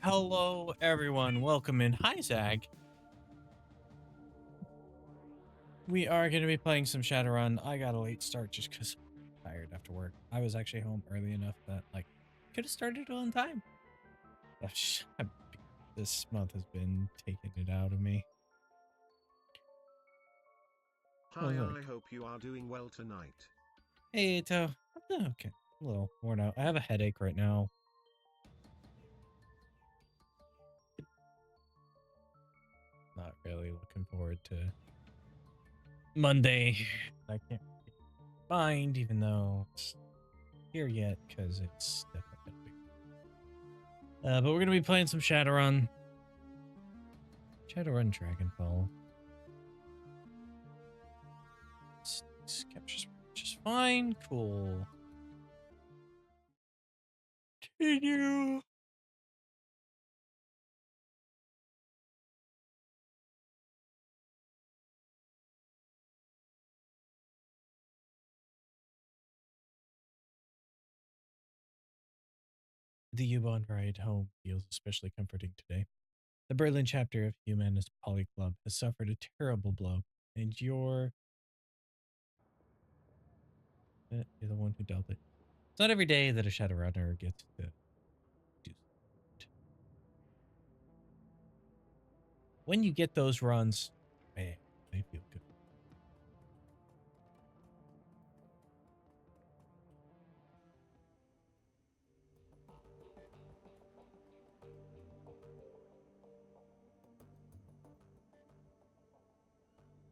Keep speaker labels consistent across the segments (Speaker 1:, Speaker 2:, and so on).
Speaker 1: Hello, everyone. Welcome in. Hi, Zag. We are going to be playing some Shadowrun. I got a late start just because I'm tired after work. I was actually home early enough that, could have started on time. This month has been taking it out of me.
Speaker 2: Hi, I hope you are doing well tonight.
Speaker 1: Hey, Ito. I'm doing okay. A little worn out. I have a headache right now. Not really looking forward to Monday. I can't mind, even though it's here yet, because it's definitely but we're gonna be playing some Shadowrun. Shadowrun Dragonfall. This captures just fine. Cool. Continue. The U-Bahn ride home feels especially comforting today. The Berlin chapter of Humanist Poly Club has suffered a terrible blow, and you're the one who dealt it. It's not every day that a Shadowrunner gets to do that. When you get those runs, man, they feel good.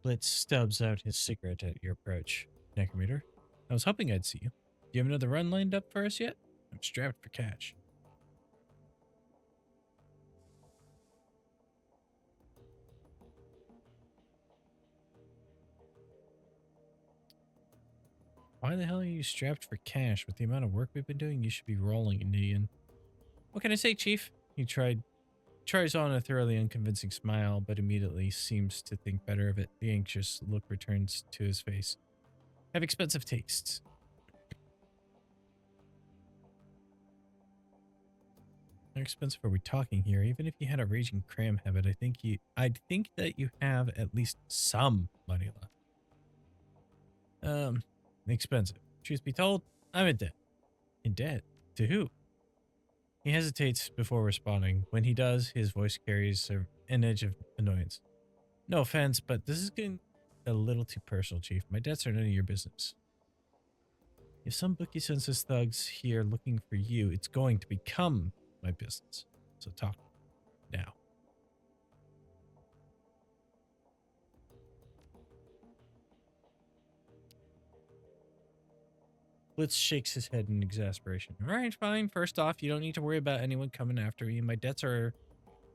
Speaker 1: Blitz stubs out his cigarette at your approach. Necrometer, I was hoping I'd see you. Do you have another run lined up for us yet? I'm strapped for cash. Why the hell are you strapped for cash? With the amount of work we've been doing, you should be rolling, Indian. What can I say, Chief? He tries on a thoroughly unconvincing smile, but immediately seems to think better of it. The anxious look returns to his face. Have expensive tastes. How expensive are we talking here? Even if you had a raging cram habit, I'd think that you have at least some money left. Expensive. Truth be told, I'm in debt. In debt? To who? He hesitates before responding. When he does, his voice carries an edge of annoyance. No offense, but this is getting a little too personal, Chief. My debts are none of your business. If some bookie sends his thugs here looking for you, it's going to become my business. So talk now. Blitz shakes his head in exasperation. All right, fine. First off, you don't need to worry about anyone coming after me. My debts are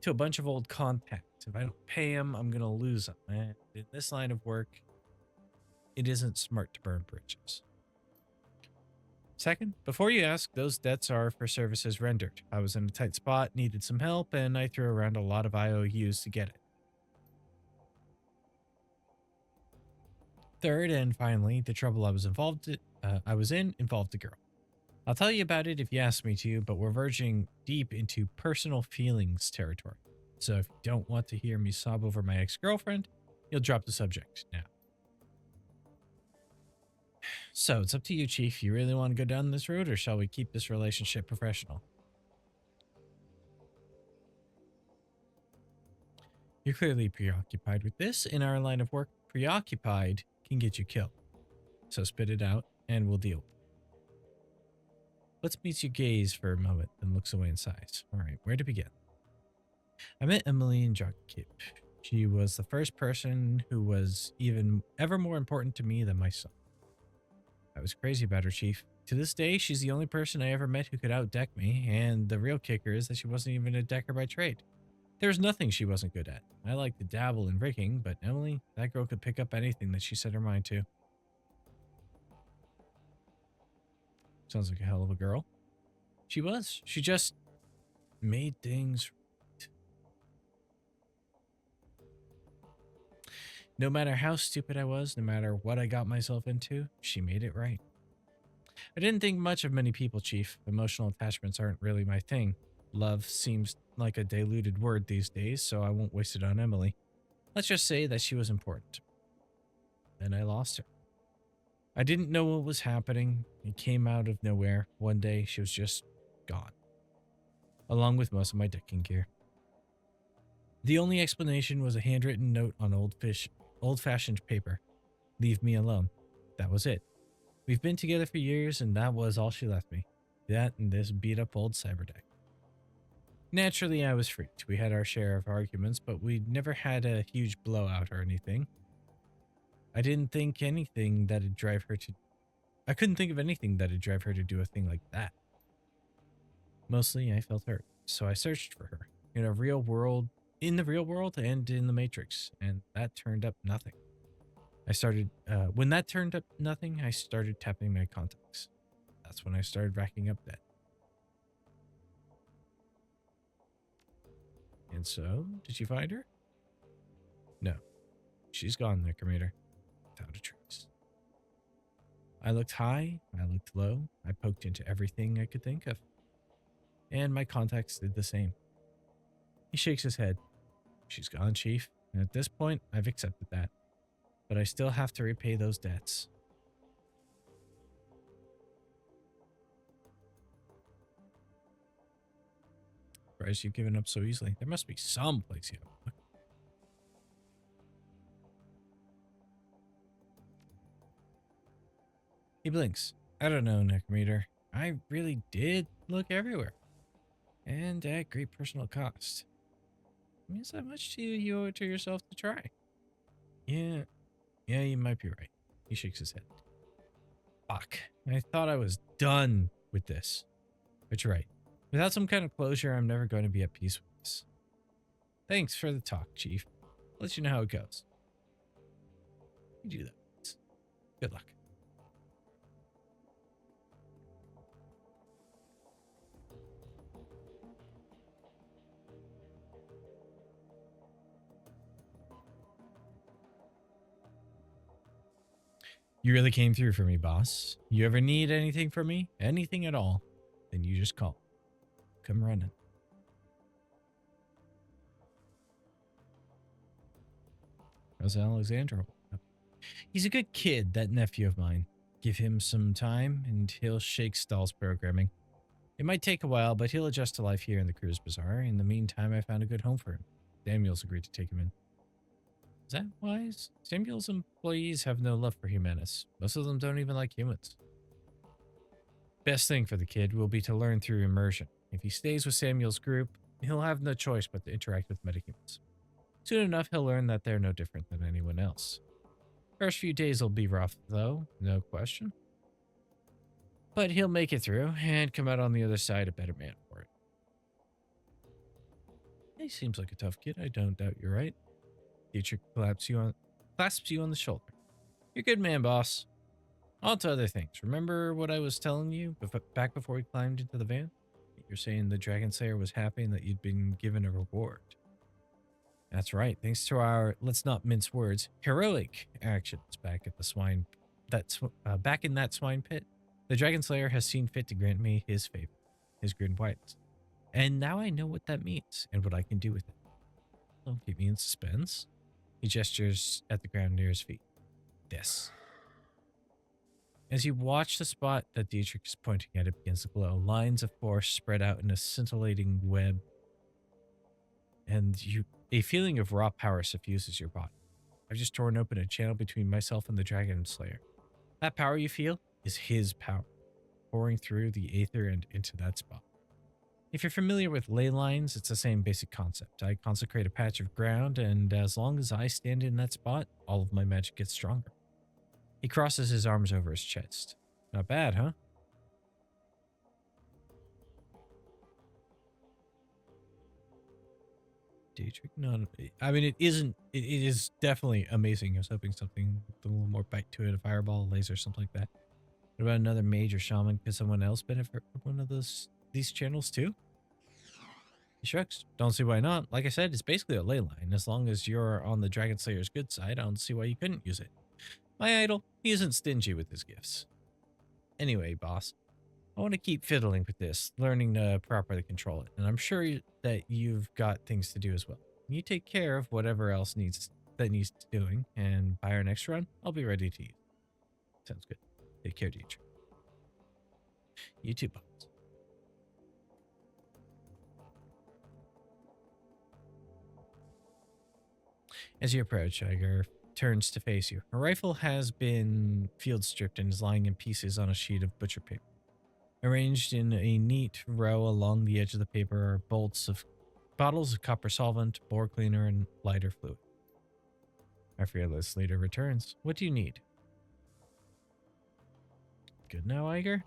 Speaker 1: to a bunch of old contacts. If I don't pay them, I'm going to lose them. And in this line of work, it isn't smart to burn bridges. Second, before you ask, those debts are for services rendered. I was in a tight spot, needed some help, and I threw around a lot of IOUs to get it. Third, and finally, the trouble I was in involved a girl. I'll tell you about it if you ask me to, but we're verging deep into personal feelings territory. So if you don't want to hear me sob over my ex-girlfriend, you'll drop the subject now. So it's up to you, Chief. You really want to go down this road, or shall we keep this relationship professional? You're clearly preoccupied with this. In our line of work, preoccupied can get you killed. So spit it out, and we'll deal. Let's meet your gaze for a moment, then looks away in sighs. All right, where to begin? I met Emily in Jockip. She was the first person who was ever more important to me than my son. I was crazy about her, Chief. To this day, she's the only person I ever met who could outdeck me, and the real kicker is that she wasn't even a decker by trade. There was nothing she wasn't good at. I like to dabble in rigging, but Emily, that girl could pick up anything that she set her mind to. Sounds like a hell of a girl. She was. She just made things right. No matter how stupid I was, no matter what I got myself into, she made it right. I didn't think much of many people, Chief. Emotional attachments aren't really my thing. love seems like a diluted word these days, so I won't waste it on Emily. Let's just say that she was important. Then I lost her. I didn't know what was happening. It came out of nowhere. One day, she was just gone, along with most of my decking gear. The only explanation was a handwritten note on old-fashioned paper. Leave me alone. That was it. We've been together for years, and that was all she left me. That and this beat-up old cyberdeck. Naturally, I was freaked. We had our share of arguments, but we'd never had a huge blowout or anything. I couldn't think of anything that'd drive her to do a thing like that. Mostly, I felt hurt, so I searched for her in the real world and in the Matrix, and that turned up nothing. When that turned up nothing, I started tapping my contacts. That's when I started racking up debt. And so, did you find her? No. She's gone, Necrometer. Without a trace. I looked high, I looked low, I poked into everything I could think of. And my contacts did the same. He shakes his head. She's gone, Chief. And at this point, I've accepted that. But I still have to repay those debts. Surprised you've given up so easily. There must be some place you have. He blinks. I don't know, Necrometer. I really did look everywhere. And at great personal cost. Means how much do you owe it to yourself to try? Yeah, you might be right. He shakes his head. Fuck. I thought I was done with this. But you're right. Without some kind of closure, I'm never going to be at peace with this. Thanks for the talk, Chief. I'll let you know how it goes. You do that. Good luck. You really came through for me, boss. You ever need anything from me? Anything at all? Then you just call. Come running. How's Alexander? He's a good kid, that nephew of mine. Give him some time and he'll shake Stahl's programming. It might take a while, but he'll adjust to life here in the Cruise Bazaar. In the meantime, I found a good home for him. Samuel's agreed to take him in. Is that wise? Samuel's employees have no love for humanists. Most of them don't even like humans. Best thing for the kid will be to learn through immersion. If he stays with Samuel's group, he'll have no choice but to interact with metahumans. Soon enough, he'll learn that they're no different than anyone else. First few days will be rough, though, no question. But he'll make it through and come out on the other side a better man for it. He seems like a tough kid. I don't doubt you're right. Dietrich clasps you on the shoulder. You're a good man, boss. On to other things. Remember what I was telling you back before we climbed into the van? You're saying the Dragon Slayer was happy and that you'd been given a reward. That's right. Thanks to our, let's not mince words, heroic actions back in that swine pit, the Dragon Slayer has seen fit to grant me his favor. His grin widens. And now I know what that means and what I can do with it. Don't keep me in suspense. He gestures at the ground near his feet. This. As you watch the spot that Dietrich is pointing at, it begins to glow. Lines of force spread out in a scintillating web. And a feeling of raw power suffuses your body. I've just torn open a channel between myself and the Dragon Slayer. That power you feel is his power, pouring through the aether and into that spot. If you're familiar with ley lines, it's the same basic concept. I consecrate a patch of ground, and as long as I stand in that spot, all of my magic gets stronger. He crosses his arms over his chest. Not bad, huh? Dietrich? No, I mean, it isn't. It is definitely amazing. I was hoping something with a little more bite to it, a fireball, a laser, something like that. What about another major shaman? Could someone else benefit from one of these channels too? He shrugs. Don't see why not. Like I said, it's basically a ley line. As long as you're on the Dragon Slayer's good side, I don't see why you couldn't use it. My idol, he isn't stingy with his gifts. Anyway, boss, I want to keep fiddling with this, learning to properly control it, and I'm sure that you've got things to do as well. You take care of whatever else needs doing, and by our next run, I'll be ready to use. Sounds good. Take care, teacher. You too, Bones. As you approach, Iger turns to face you. Her rifle has been field stripped and is lying in pieces on a sheet of butcher paper. Arranged in a neat row along the edge of the paper are bottles of copper solvent, bore cleaner, and lighter fluid. Our fearless leader returns. What do you need? Good now, Iger?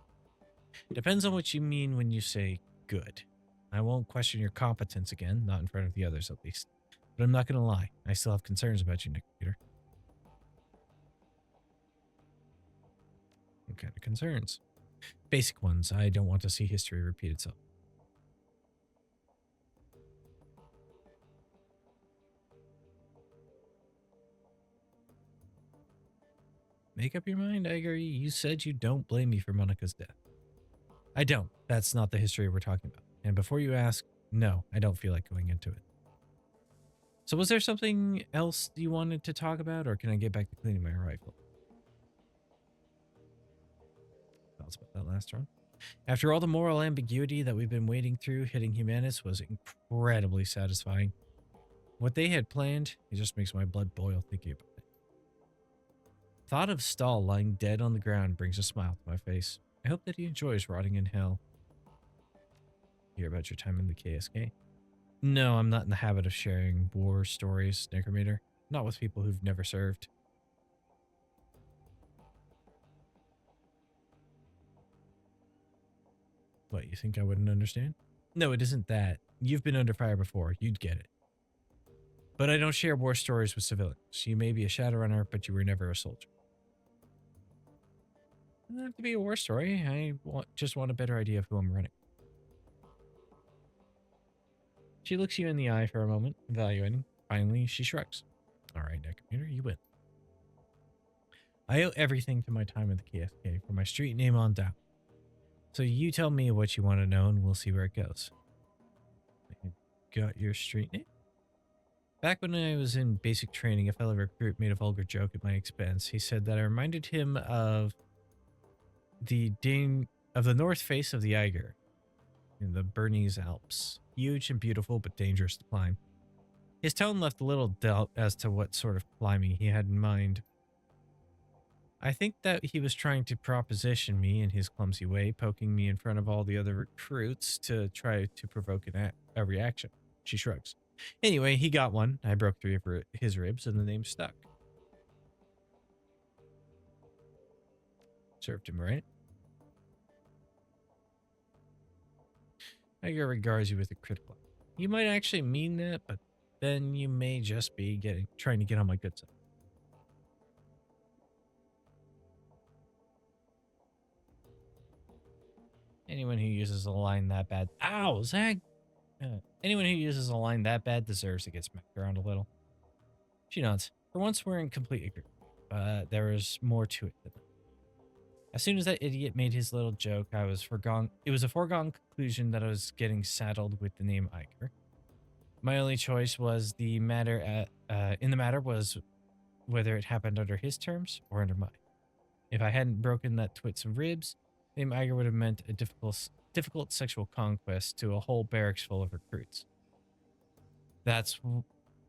Speaker 1: Depends on what you mean when you say good. I won't question your competence again, not in front of the others at least. But I'm not going to lie. I still have concerns about you, Necrometer. What kind of concerns? Basic ones. I don't want to see history repeat itself. Make up your mind, Iger. You said you don't blame me for Monica's death. I don't. That's not the history we're talking about. And before you ask, no, I don't feel like going into it. So was there something else you wanted to talk about, or can I get back to cleaning my rifle? Thoughts about that last run? After all the moral ambiguity that we've been wading through, hitting Humanus was incredibly satisfying. What they had planned, it just makes my blood boil thinking about it. Thought of Stahl lying dead on the ground brings a smile to my face. I hope that he enjoys rotting in hell. Hear about your time in the KSK? No, I'm not in the habit of sharing war stories, Necrometer. Not with people who've never served. What, you think I wouldn't understand? No, it isn't that. You've been under fire before. You'd get it. But I don't share war stories with civilians. You may be a Shadowrunner, but you were never a soldier. It doesn't have to be a war story. I just want a better idea of who I'm running. She looks you in the eye for a moment, evaluating. Finally, she shrugs. All right, Necrometer, you win. I owe everything to my time at the KSK, from my street name on down. So you tell me what you want to know, and we'll see where it goes. Got your street name? Back when I was in basic training, a fellow recruit made a vulgar joke at my expense. He said that I reminded him of the north face of the Eiger in the Bernese Alps. Huge and beautiful, but dangerous to climb. His tone left a little doubt as to what sort of climbing he had in mind. I think that he was trying to proposition me in his clumsy way, poking me in front of all the other recruits to try to provoke a reaction. She shrugs. Anyway, he got one. I broke 3 of his ribs, and the name stuck. Served him right. Iger regards you with a critical eye. You might actually mean that, but then you may just be trying to get on my good side. Anyone who uses a line that bad... Ow, Zag! Anyone who uses a line that bad deserves to get smacked around a little. She nods. For once, we're in complete agreement. But there is more to it than that. As soon as that idiot made his little joke, it was a foregone conclusion that I was getting saddled with the name Iger. My only choice was in the matter was whether it happened under his terms or under mine. If I hadn't broken that twit's ribs, the name Iger would have meant a difficult sexual conquest to a whole barracks full of recruits. That's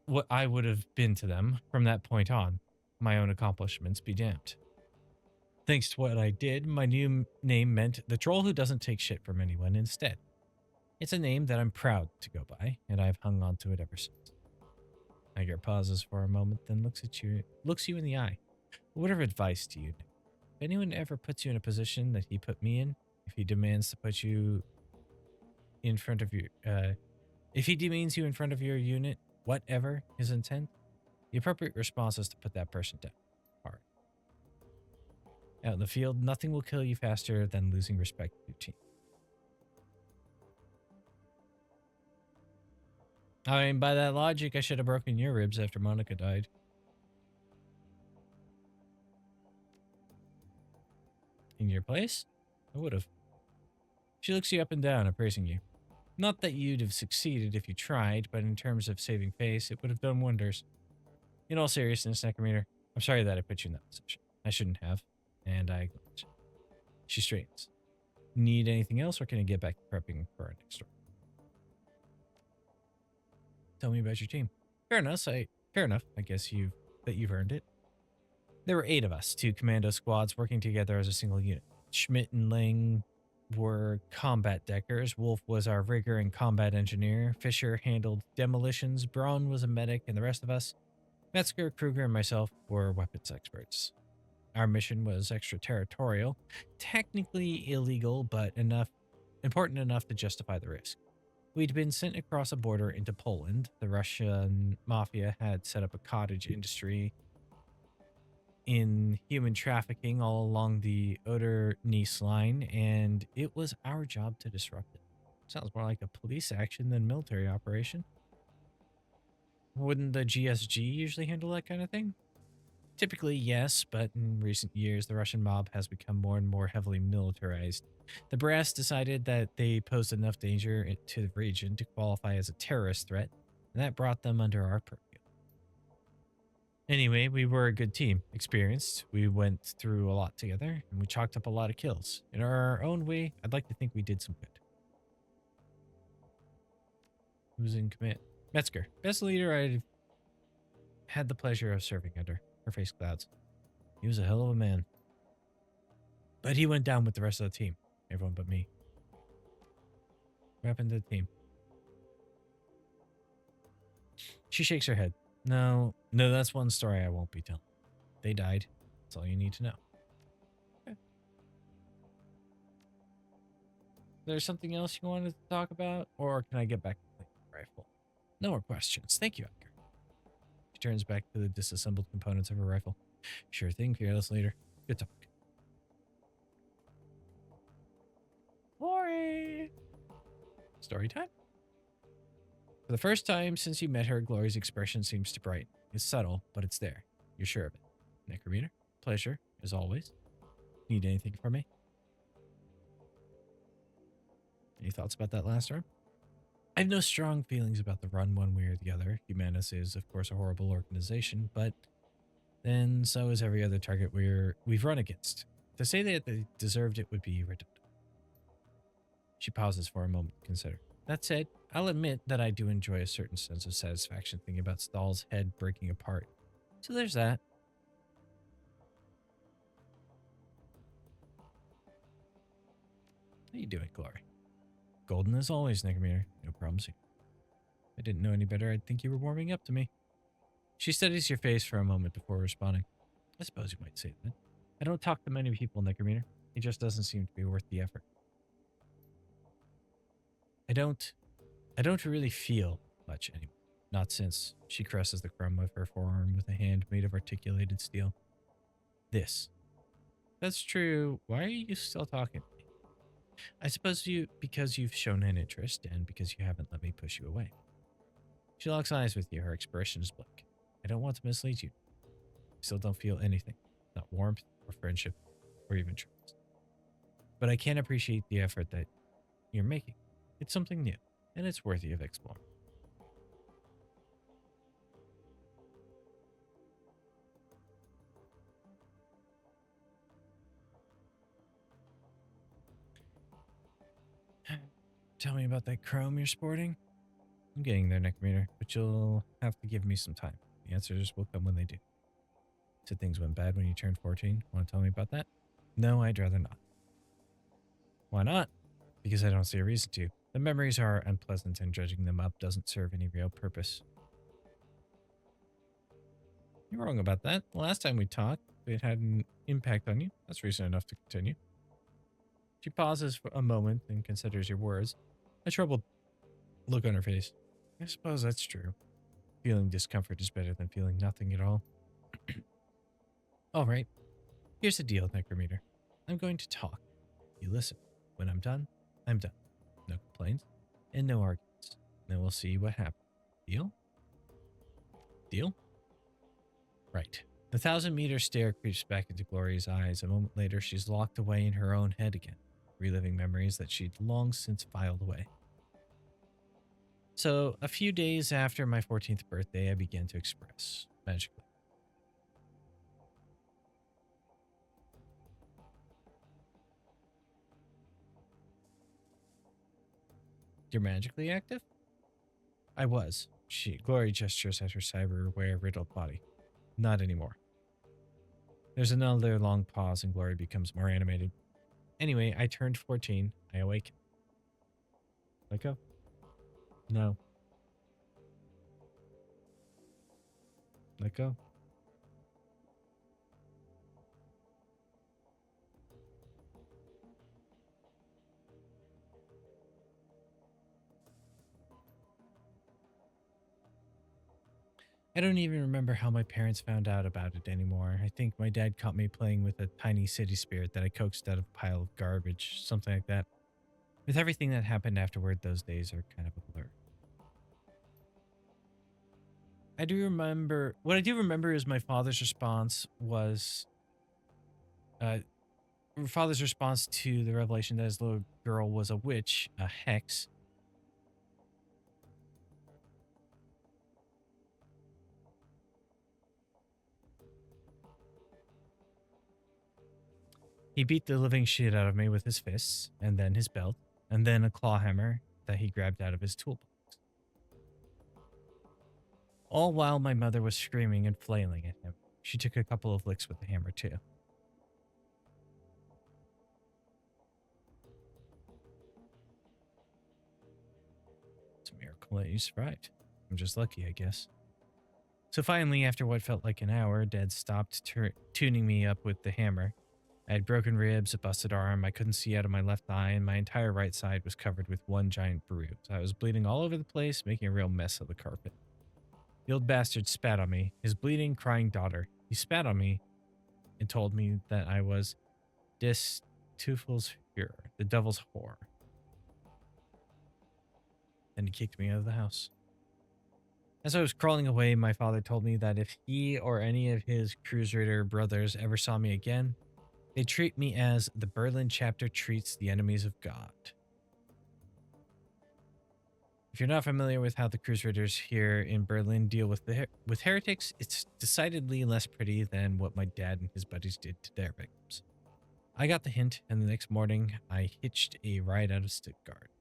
Speaker 1: what I would have been to them from that point on. My own accomplishments be damned. Thanks to what I did, my new name meant the troll who doesn't take shit from anyone instead. It's a name that I'm proud to go by, and I've hung on to it ever since. Iger pauses for a moment, then looks you in the eye. A word of advice to you. If anyone ever puts you in a position that he put me in, if he demands to put you in front of if he demeans you in front of your unit, whatever his intent, the appropriate response is to put that person down. Hard. Out in the field, nothing will kill you faster than losing respect for your team. I mean, by that logic, I should have broken your ribs after Monica died. In your place? I would have. She looks you up and down, appraising you. Not that you'd have succeeded if you tried, but in terms of saving face, it would have done wonders. In all seriousness, Necrometer, I'm sorry that I put you in that position. I shouldn't have, and I acknowledge. She straightens. Need anything else, or can I get back to prepping for our next story? Tell me about your team. Fair enough. I guess you've earned it. There were 8 of us, 2 commando squads working together as a single unit. Schmidt and Ling were combat deckers. Wolf was our rigger and combat engineer. Fisher handled demolitions. Braun was a medic, and the rest of us, Metzger, Kruger, and myself, were weapons experts. Our mission was extraterritorial, technically illegal, but important enough to justify the risk. We'd been sent across a border into Poland. The Russian mafia had set up a cottage industry in human trafficking all along the Oder-Neisse line, and it was our job to disrupt it. Sounds more like a police action than military operation. Wouldn't the GSG usually handle that kind of thing? Typically, yes, but in recent years, the Russian mob has become more and more heavily militarized. The brass decided that they posed enough danger to the region to qualify as a terrorist threat, and that brought them under our purview. Anyway, we were a good team, experienced. We went through a lot together, and we chalked up a lot of kills. In our own way, I'd like to think we did some good. Who's in command? Metzger, best leader I've had the pleasure of serving under. Her face clouds. He was a hell of a man. But he went down with the rest of the team. Everyone but me. What happened to the team? She shakes her head. No, that's one story I won't be telling. They died. That's all you need to know. Okay. There's something else you wanted to talk about? Or can I get back to the rifle? No more questions. Thank you, Edgar. She turns back to the disassembled components of her rifle. Sure thing, fearless leader. Good talk. Glory! Story time. For the first time since you met her, Glory's expression seems to brighten. It's subtle, but it's there. You're sure of it. Necrometer, pleasure, as always. Need anything from me? Any thoughts about that last run? I have no strong feelings about the run one way or the other. Humanus is, of course, a horrible organization, but then so is every other target we've run against. To say that they deserved it would be redundant. She pauses for a moment to consider. That said, I'll admit that I do enjoy a certain sense of satisfaction thinking about Stahl's head breaking apart. So there's that. How you doing, Glory? Golden as always, Necrometer. No problems here. If I didn't know any better, I'd think you were warming up to me. She studies your face for a moment before responding. I suppose you might say that. I don't talk to many people, Necrometer. It just doesn't seem to be worth the effort. I don't really feel much anymore. Not since. She caresses the crumb of her forearm with a hand made of articulated steel. This. That's true. Why are you still talking to me? I suppose because you've shown an interest and because you haven't let me push you away. She locks eyes with you. Her expression is blank. I don't want to mislead you. I still don't feel anything. Not warmth or friendship or even trust. But I can appreciate the effort that you're making. It's something new, and it's worthy of exploring. Tell me about that chrome you're sporting. I'm getting there, Necrometer, but you'll have to give me some time. The answers will come when they do. Said things went bad when you turned 14. Want to tell me about that? No, I'd rather not. Why not? Because I don't see a reason to. The memories are unpleasant and dredging them up doesn't serve any real purpose. You're wrong about that. The last time we talked, it had an impact on you. That's reason enough to continue. She pauses for a moment and considers your words. A troubled look on her face. I suppose that's true. Feeling discomfort is better than feeling nothing at all. All right. Here's the deal, Necrometer. I'm going to talk. You listen. When I'm done, I'm done. No complaints and no arguments. Then we'll see what happens. Deal? Deal? Right. The 1,000-meter stare creeps back into Gloria's eyes. A moment later, she's locked away in her own head again. reliving memories that she'd long since filed away. So, a few days after my 14th birthday, I began to express magically. You're magically active? I was. Glory gestures at her cyberware riddled body. Not anymore. There's another long pause and Glory becomes more animated. Anyway, I turned 14. I awaken. Let go. No. Let go. I don't even remember how my parents found out about it anymore. I think my dad caught me playing with a tiny city spirit that I coaxed out of a pile of garbage, something like that. With everything that happened afterward, those days are kind of a blur. What I do remember is my father's response was, father's response to the revelation that his little girl was a witch, a hex. He beat the living shit out of me with his fists, and then his belt, and then a claw hammer that he grabbed out of his toolbox. All while my mother was screaming and flailing at him. She took a couple of licks with the hammer, too. It's a miracle that you survived. I'm just lucky, I guess. So finally, after what felt like an hour, Dad stopped tuning me up with the hammer. I had broken ribs, a busted arm, I couldn't see out of my left eye, and my entire right side was covered with one giant bruise. I was bleeding all over the place, making a real mess of the carpet. The old bastard spat on me, his bleeding, crying daughter. He spat on me and told me that I was Des Teufel's Führer, the devil's whore. Then he kicked me out of the house. As I was crawling away, my father told me that if he or any of his crusader brothers ever saw me again, they'd treat me as the Berlin chapter treats the enemies of God. If you're not familiar with how the Crusaders here in Berlin deal with heretics, it's decidedly less pretty than what my dad and his buddies did to their victims. I got the hint, and the next morning, I hitched a ride out of Stuttgart.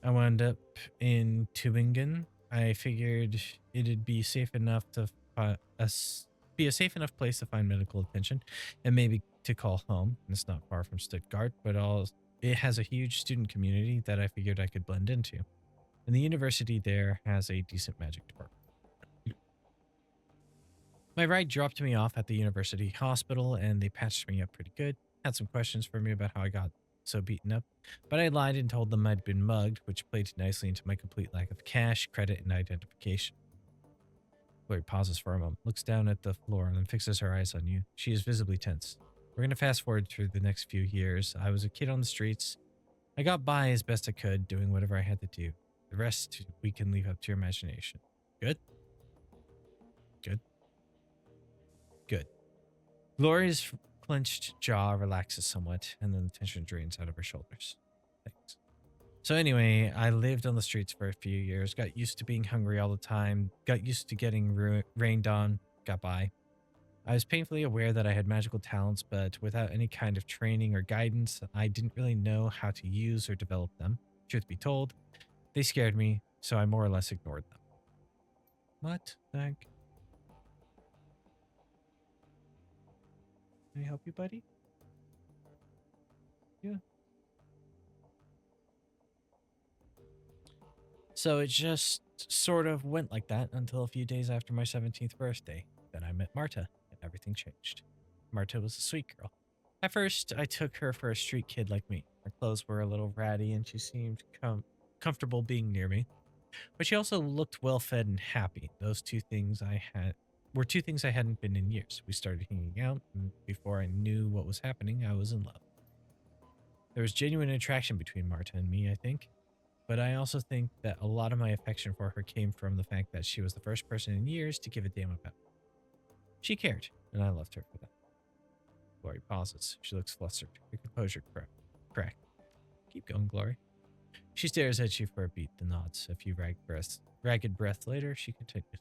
Speaker 1: I wound up in Tübingen. I figured it'd be safe enough to be a safe enough place to find medical attention and maybe to call home. And it's not far from Stuttgart, but it has a huge student community that I figured I could blend into. And the university there has a decent magic department. My ride dropped me off at the university hospital and they patched me up pretty good. Had some questions for me about how I got so beaten up, but I lied and told them I'd been mugged, which played nicely into my complete lack of cash, credit, and identification. Lori pauses for a moment, looks down at the floor, and then fixes her eyes on you. She is visibly tense. We're going to fast forward through the next few years. I was a kid on the streets. I got by as best I could, doing whatever I had to do. The rest we can leave up to your imagination. Good? Good. Good. Gloria's clenched jaw relaxes somewhat, and then the tension drains out of her shoulders. Thanks. So anyway, I lived on the streets for a few years, got used to being hungry all the time, got used to getting rained on, got by. I was painfully aware that I had magical talents, but without any kind of training or guidance, I didn't really know how to use or develop them. Truth be told, they scared me, so I more or less ignored them. What the heck? Can I help you, buddy? Yeah. So it just sort of went like that until a few days after my 17th birthday. Then I met Marta, and everything changed. Marta was a sweet girl. At first, I took her for a street kid like me. Her clothes were a little ratty, and she seemed comfortable being near me. But she also looked well-fed and happy. Those two things were two things I hadn't been in years. We started hanging out, and before I knew what was happening, I was in love. There was genuine attraction between Marta and me, I think. but I also think that a lot of my affection for her came from the fact that she was the first person in years to give a damn about me. She cared, and I loved her for that. Glory pauses. She looks flustered. Her composure cracked. Keep going, Glory. She stares at you for a beat, then nods. A few ragged breaths later, she continues.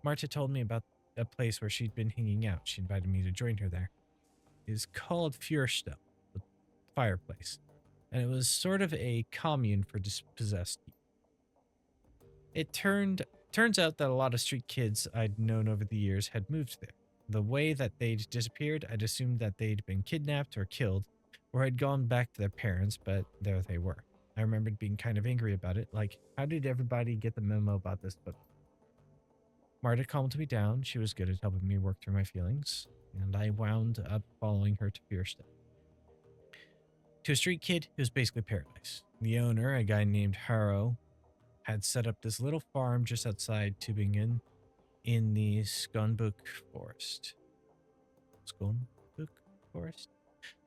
Speaker 1: Marta told me about a place where she'd been hanging out. She invited me to join her there. It is called Fürstell, the fireplace, and it was sort of a commune for dispossessed people. It turns out that a lot of street kids I'd known over the years had moved there. The way that they'd disappeared, I'd assumed that they'd been kidnapped or killed, or had gone back to their parents, but there they were. I remembered being kind of angry about it, like, how did everybody get the memo about this book? Marta calmed me down. She was good at helping me work through my feelings, and I wound up following her to Fürstell. To a street kid, it was basically paradise. The owner, a guy named Harrow, had set up this little farm just outside Tübingen in the Skånbuk forest. Skånbuk forest?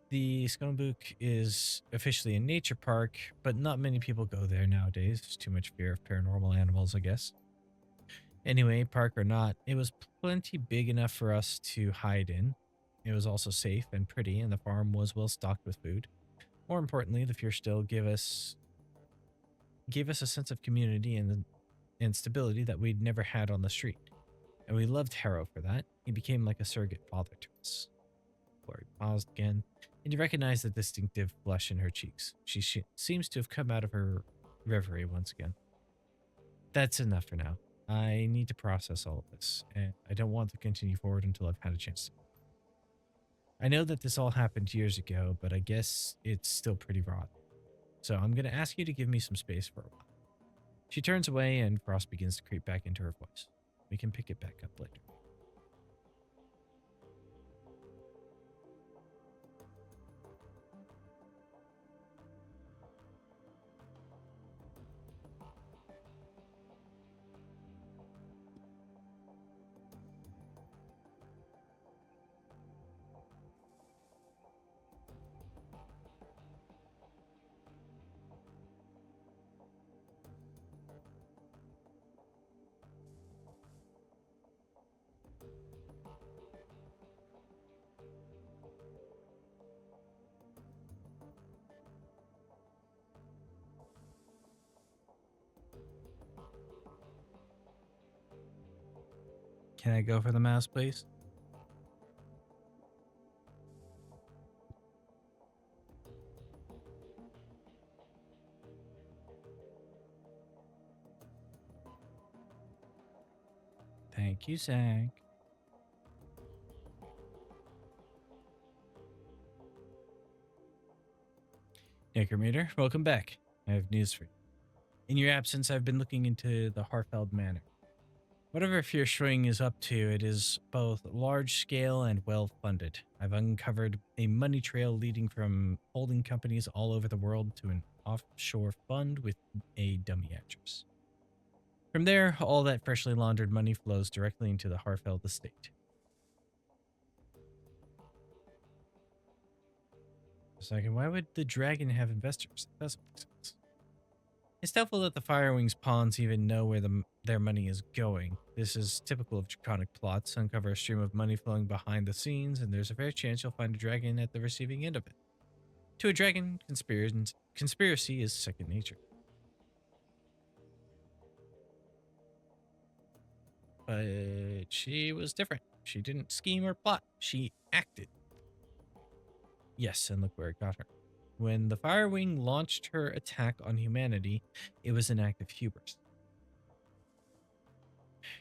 Speaker 1: The Skånbuk is officially a nature park, but not many people go there nowadays. There's too much fear of paranormal animals, I guess. Anyway, park or not, it was plenty big enough for us to hide in. It was also safe and pretty, and the farm was well stocked with food. More importantly, the Fürstell gave us a sense of community and stability that we'd never had on the street. And we loved Harrow for that. He became like a surrogate father to us. Glory paused again, and you recognized the distinctive blush in her cheeks. She seems to have come out of her reverie once again. That's enough for now. I need to process all of this, and I don't want to continue forward until I've had a chance to. I know that this all happened years ago, but I guess it's still pretty raw. So I'm going to ask you to give me some space for a while. She turns away, and frost begins to creep back into her voice. We can pick it back up later. Can I go for the mouse, please? Thank you, Zach. Necrometer, welcome back. I have news for you. In your absence, I've been looking into the Harfeld Manor. Whatever Fürstring is up to, it is both large-scale and well-funded. I've uncovered a money trail leading from holding companies all over the world to an offshore fund with a dummy address. From there, all that freshly laundered money flows directly into the Harfeld estate. A second, why would the dragon have investors? That doesn't make sense. It's doubtful that the Firewings pawns even know where their money is going. This is typical of draconic plots. Uncover a stream of money flowing behind the scenes, and there's a fair chance you'll find a dragon at the receiving end of it. To a dragon, conspiracy is second nature. But she was different. She didn't scheme or plot. She acted. Yes, and look where it got her. When the Firewing launched her attack on humanity, it was an act of hubris.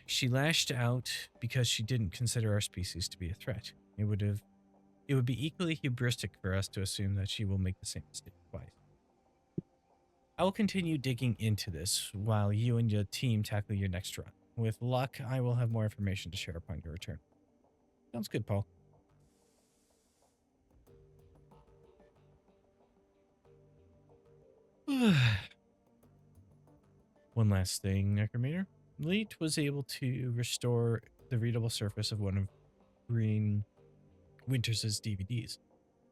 Speaker 1: She lashed out because she didn't consider our species to be a threat. It would be equally hubristic for us to assume that she will make the same mistake twice. I will continue digging into this while you and your team tackle your next run. With luck, I will have more information to share upon your return. Sounds good, Paul. One last thing, Necrometer. Leet was able to restore the readable surface of one of Green Winters' DVDs.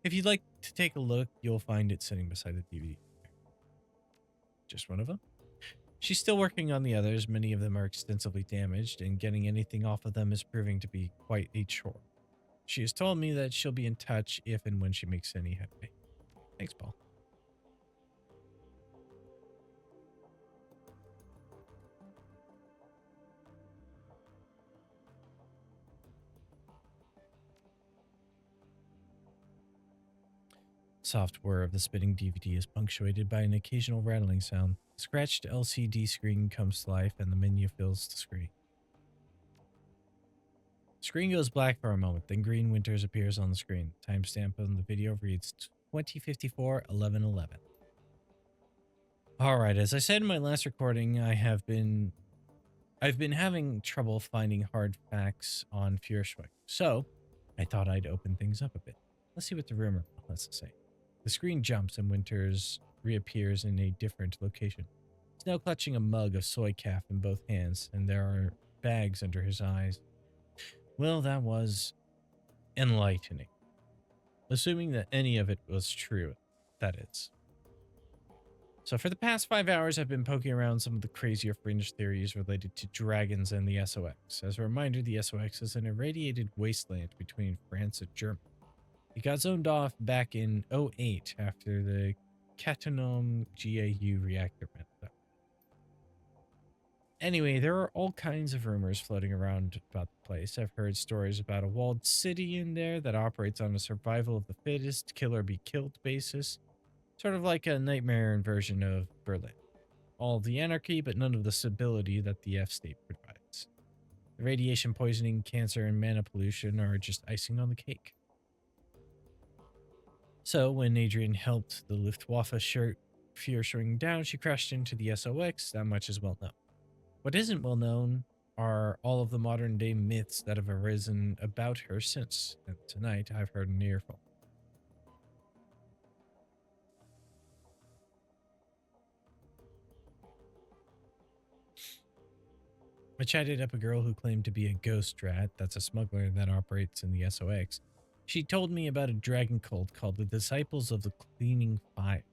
Speaker 1: If you'd like to take a look, you'll find it sitting beside the DVD. Just one of them? She's still working on the others. Many of them are extensively damaged, and getting anything off of them is proving to be quite a chore. She has told me that she'll be in touch if and when she makes any headway. Thanks, Paul. Soft whir of the spinning DVD is punctuated by an occasional rattling sound. The scratched LCD screen comes to life and the menu fills the screen. The screen goes black for a moment, then Green Winters appears on the screen. Timestamp on the video reads 2054-11-11. Alright, as I said in my last recording, I've been having trouble finding hard facts on Feuerschwing, so I thought I'd open things up a bit. Let's see what the rumor has to say. The screen jumps and Winters reappears in a different location. He's now clutching a mug of soy calf in both hands, and there are bags under his eyes. Well, that was enlightening. Assuming that any of it was true, that is. So for the past 5 hours, I've been poking around some of the crazier fringe theories related to dragons and the SOX. As a reminder, the SOX is an irradiated wasteland between France and Germany. It got zoned off back in 2008 after the Cattenom GAU reactor went up. Anyway, there are all kinds of rumors floating around about the place. I've heard stories about a walled city in there that operates on a survival of the fittest, kill or be killed basis. Sort of like a nightmare version of Berlin. All of the anarchy, but none of the stability that the F-state provides. The radiation poisoning, cancer, and mana pollution are just icing on the cake. So, when Adrian helped the Luftwaffe shirt Feuerschwing down, she crashed into the SOX. That much is well known. What isn't well known are all of the modern day myths that have arisen about her since, and tonight I've heard an earful. I chatted up a girl who claimed to be a ghost rat, that's a smuggler that operates in the SOX. She told me about a dragon cult called the Disciples of the Cleaning Fire.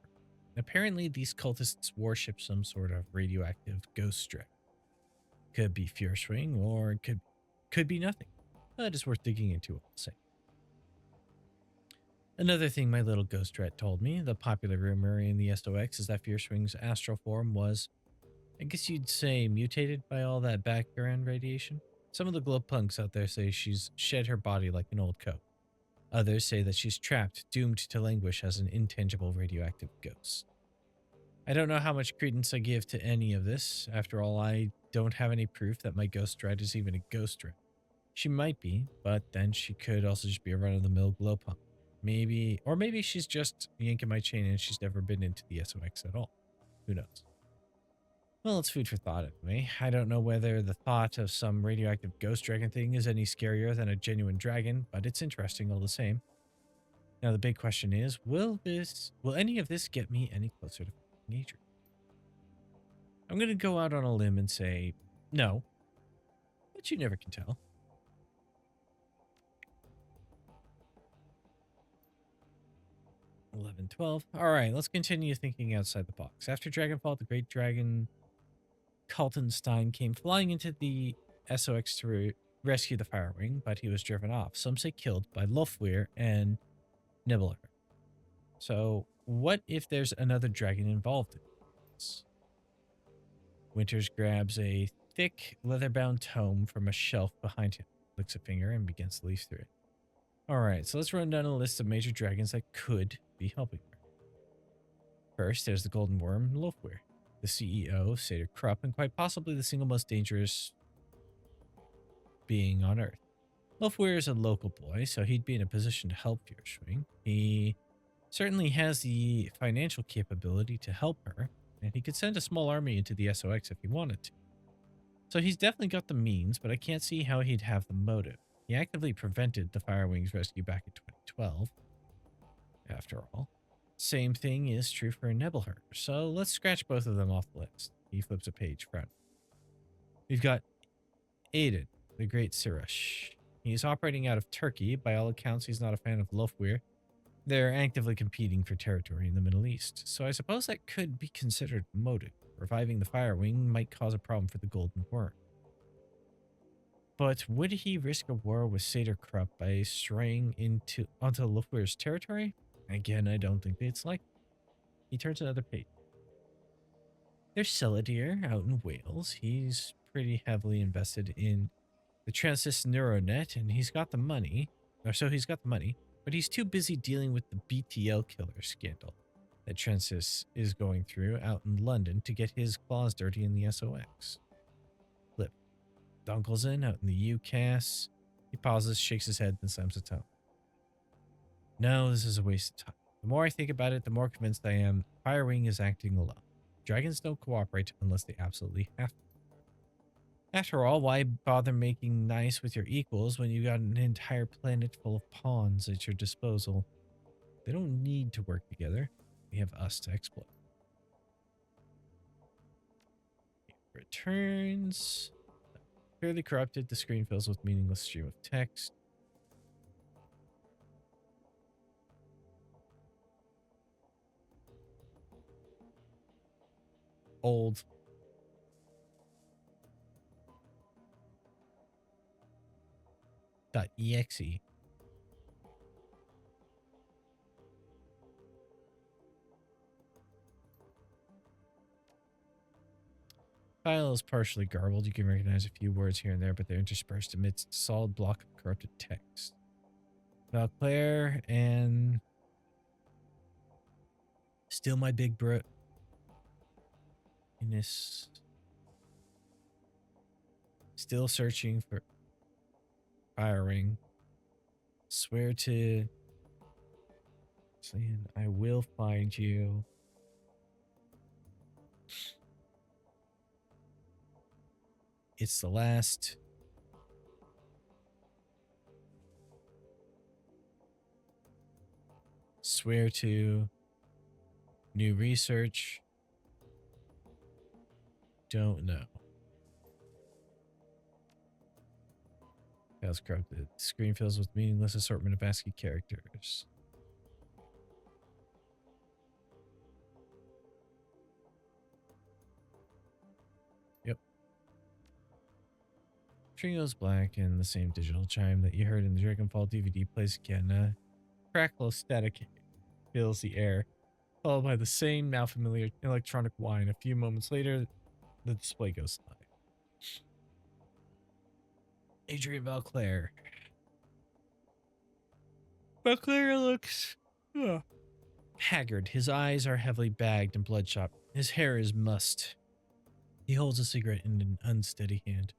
Speaker 1: Apparently, these cultists worship some sort of radioactive ghost dragon. Could be Feuerschwing, or it could be nothing. But it's worth digging into, I'll say. Another thing my little ghost rat told me, the popular rumor in the SOX is that Feuerschwing's astral form was, I guess you'd say, mutated by all that background radiation. Some of the glow punks out there say she's shed her body like an old coat. Others say that she's trapped, doomed to languish as an intangible radioactive ghost. I don't know how much credence I give to any of this. After all, I don't have any proof that my ghost rat is even a ghost rat. She might be, but then she could also just be a run-of-the-mill glow punk. Maybe she's just yanking my chain and she's never been into the SOX at all. Who knows? Well, it's food for thought anyway. I don't know whether the thought of some radioactive ghost dragon thing is any scarier than a genuine dragon, but it's interesting all the same. Now the big question is, will any of this get me any closer to nature? I'm going to go out on a limb and say no, but you never can tell. $11.12. All right, let's continue thinking outside the box. After Dragonfall, the great dragon Kaltenstein came flying into the SOX to rescue the Firewing, but he was driven off. Some say killed by Lofweir and Nibbler. So, what if there's another dragon involved in this? Winters grabs a thick, leather-bound tome from a shelf behind him, licks a finger, and begins to leaf through it. Alright, so let's run down a list of major dragons that could be helping her. First, there's the Golden Worm, Lofweir, the CEO, Satyr Krupp, and quite possibly the single most dangerous being on Earth. Lofweir is a local boy, so he'd be in a position to help Feuerschwing. He certainly has the financial capability to help her, and he could send a small army into the SOX if he wanted to. So he's definitely got the means, but I can't see how he'd have the motive. He actively prevented the Firewing's rescue back in 2012, after all. Same thing is true for Nebelher, so let's scratch both of them off the list. He flips a page front. We've got Aiden, the Great Sirush. He's operating out of Turkey. By all accounts, he's not a fan of Lofweir. They're actively competing for territory in the Middle East, so I suppose that could be considered motive. Reviving the Fire Wing might cause a problem for the Golden Worm. But would he risk a war with Seder Krupp by straying onto Lufwir's territory? Again, I don't think it's likely. He turns another page. There's Celadir out in Wales. He's pretty heavily invested in the Transys Neuronet, and he's got the money. Or so he's got the money, but he's too busy dealing with the BTL killer scandal that Transys is going through out in London to get his claws dirty in the SOX. Flip. Dunkelson out in the UCAS. He pauses, shakes his head, then slams the toe. No, this is a waste of time. The more I think about it, the more convinced I am Firewing is acting alone. Dragons don't cooperate unless they absolutely have to. After all, why bother making nice with your equals when you got an entire planet full of pawns at your disposal? They don't need to work together. We have us to exploit. Returns. Clearly corrupted, the screen fills with meaningless stream of text. Old. .exe. File is partially garbled. You can recognize a few words here and there, but they're interspersed amidst a solid block of corrupted text. Valclair and still my big bro. Innis. Still searching for firing. Swear to saying I will find you. It's the last. Swear to. New research. Don't know. Files corrupted. The screen fills with meaningless assortment of ASCII characters. Yep. String goes black and the same digital chime that you heard in the Dragonfall DVD plays again. A crackle of static fills the air, followed by the same now familiar electronic whine. A few moments later, the display goes live. Adrian Valclair. Valclair looks haggard. His eyes are heavily bagged and bloodshot. His hair is mussed. He holds a cigarette in an unsteady hand.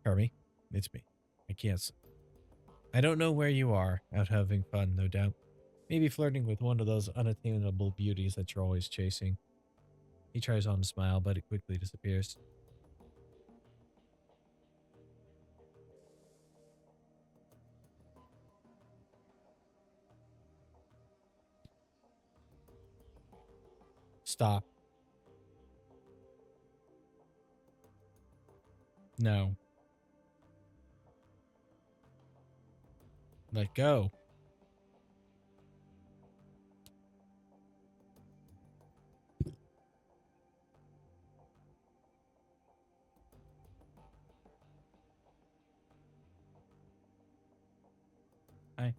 Speaker 1: Harvey, it's me. I can't sleep. I don't know where you are, out having fun, no doubt. Maybe flirting with one of those unattainable beauties that you're always chasing. He tries on to smile, but it quickly disappears. Stop. No. Let go. Hi.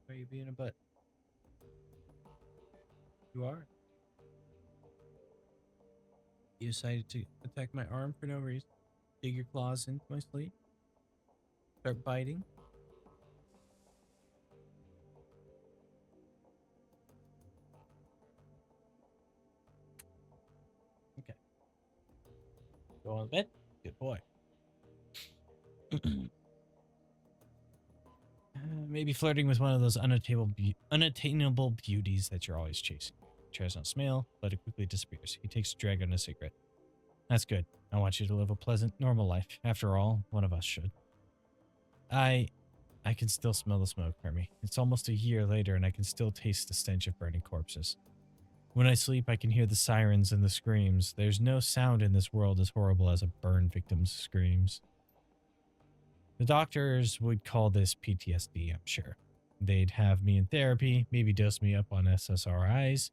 Speaker 1: Why are you being a butt? You are. You decided to attack my arm for no reason. Dig your claws into my sleeve. Start biting. Okay. Go on bed. Good boy. Maybe flirting with one of those unattainable beauties that you're always chasing. Tries on smile, but it quickly disappears. He takes a drag on a cigarette. That's good. I want you to live a pleasant, normal life. After all, one of us should. I can still smell the smoke, Hermie. It's almost a year later, and I can still taste the stench of burning corpses. When I sleep, I can hear the sirens and the screams. There's no sound in this world as horrible as a burn victim's screams. The doctors would call this PTSD, I'm sure. They'd have me in therapy, maybe dose me up on SSRIs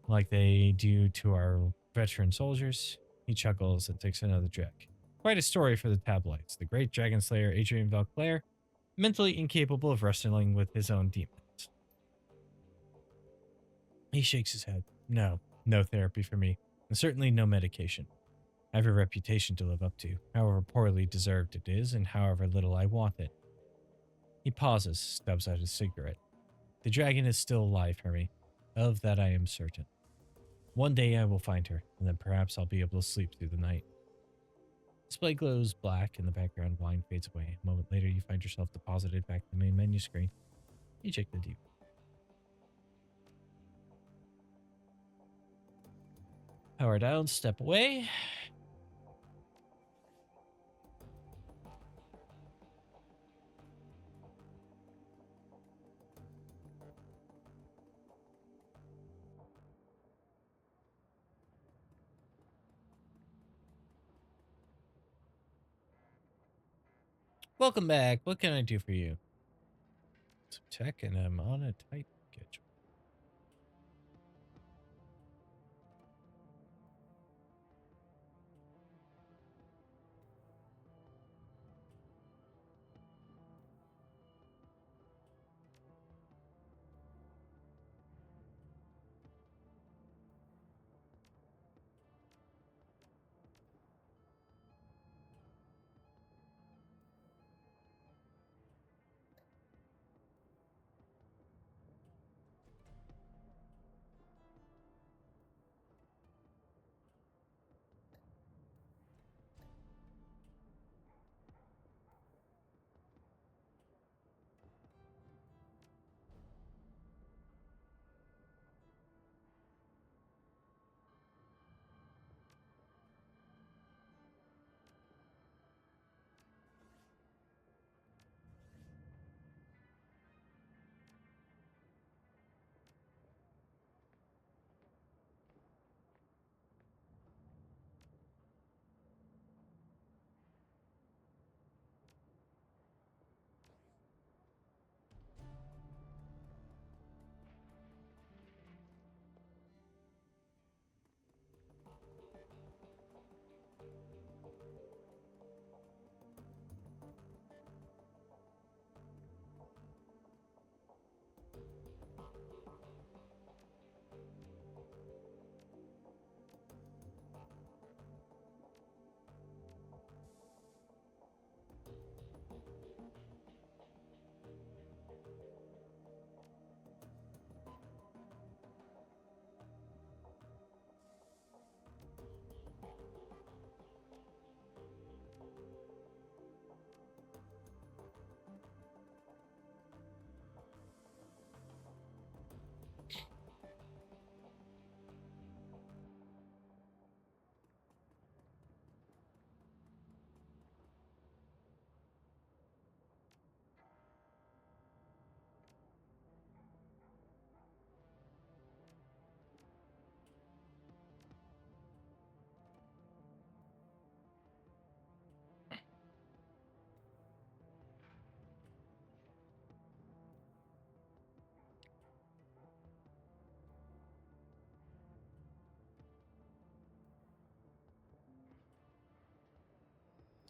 Speaker 1: like they do to our veteran soldiers. He chuckles and takes another drink. Quite a story for the tabloids. The great dragon slayer Adrian Valclair, mentally incapable of wrestling with his own demons. He shakes his head. No, no therapy for me, and certainly no medication. I have a reputation to live up to, however poorly deserved it is, and however little I want it. He pauses, stubs out his cigarette. The dragon is still alive, Hermie. Of that I am certain. One day I will find her, and then perhaps I'll be able to sleep through the night. Display glows black in the background, wine fades away. A moment later, you find yourself deposited back to the main menu screen. Eject the deep. Power down, step away. Welcome back. What can I do for you? Some tech, and I'm on a tight schedule.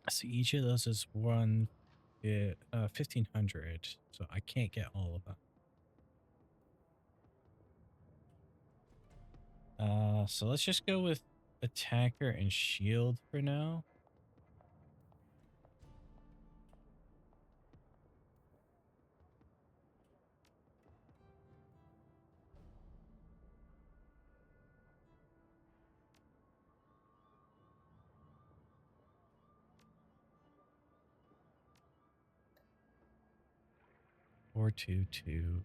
Speaker 1: So each of those is 1,500. So I can't get all of them. So let's just go with attacker and shield for now. Four, two, two.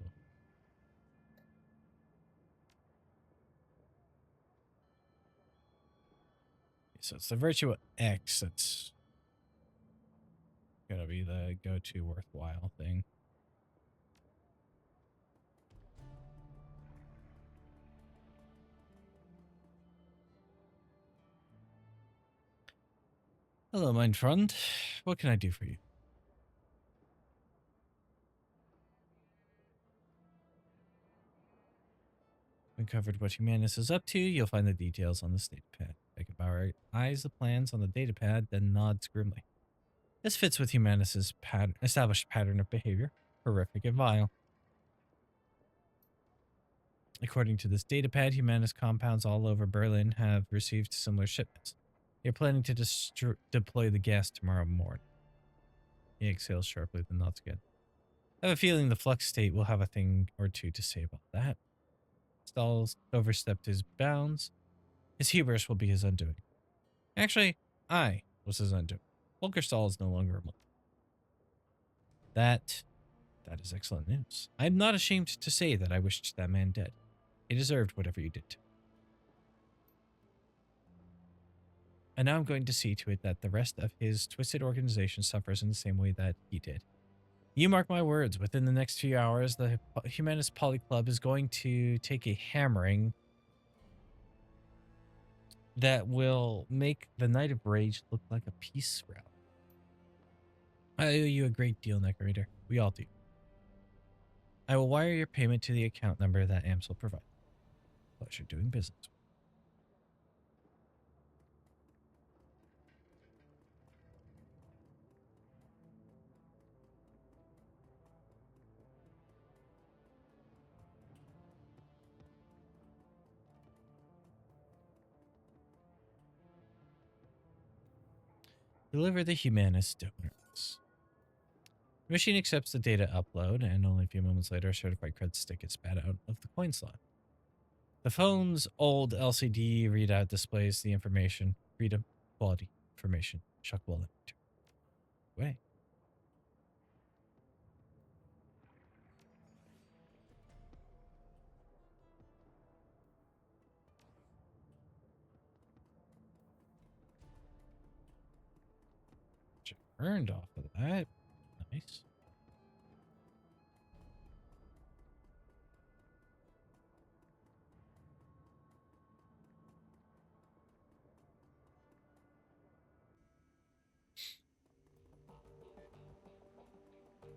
Speaker 1: So it's the Virtua X that's gonna be the go-to worthwhile thing. Hello, mein friend. What can I do for you? Uncovered what Humanus is up to, you'll find the details on this datapad. Beckenbauer eyes the plans on the datapad, then nods grimly. This fits with Humanus's established pattern of behavior, horrific and vile. According to this datapad, Humanus compounds all over Berlin have received similar shipments. They're planning to deploy the gas tomorrow morning. He exhales sharply, then nods again. I have a feeling the flux state will have a thing or two to say about that. Stahl's overstepped his bounds. His hubris will be his undoing. Actually, I was his undoing. Volker Stahl is no longer a monk. That is excellent news. I am not ashamed to say that I wished that man dead. He deserved whatever you did to him. And now I'm going to see to it that the rest of his twisted organization suffers in the same way that he did. You mark my words, within the next few hours, the Humanist Poly Club is going to take a hammering that will make the Night of Rage look like a peace rally. I owe you a great deal, Necrometer. We all do. I will wire your payment to the account number that AMS will provide. Pleasure doing business. Deliver the Humanist donors. The machine accepts the data upload, and only a few moments later, a certified cred stick is spat out of the coin slot. The phone's old LCD readout displays the information: freedom, quality, information, shock wall emitter. Way. Earned off of that. Nice.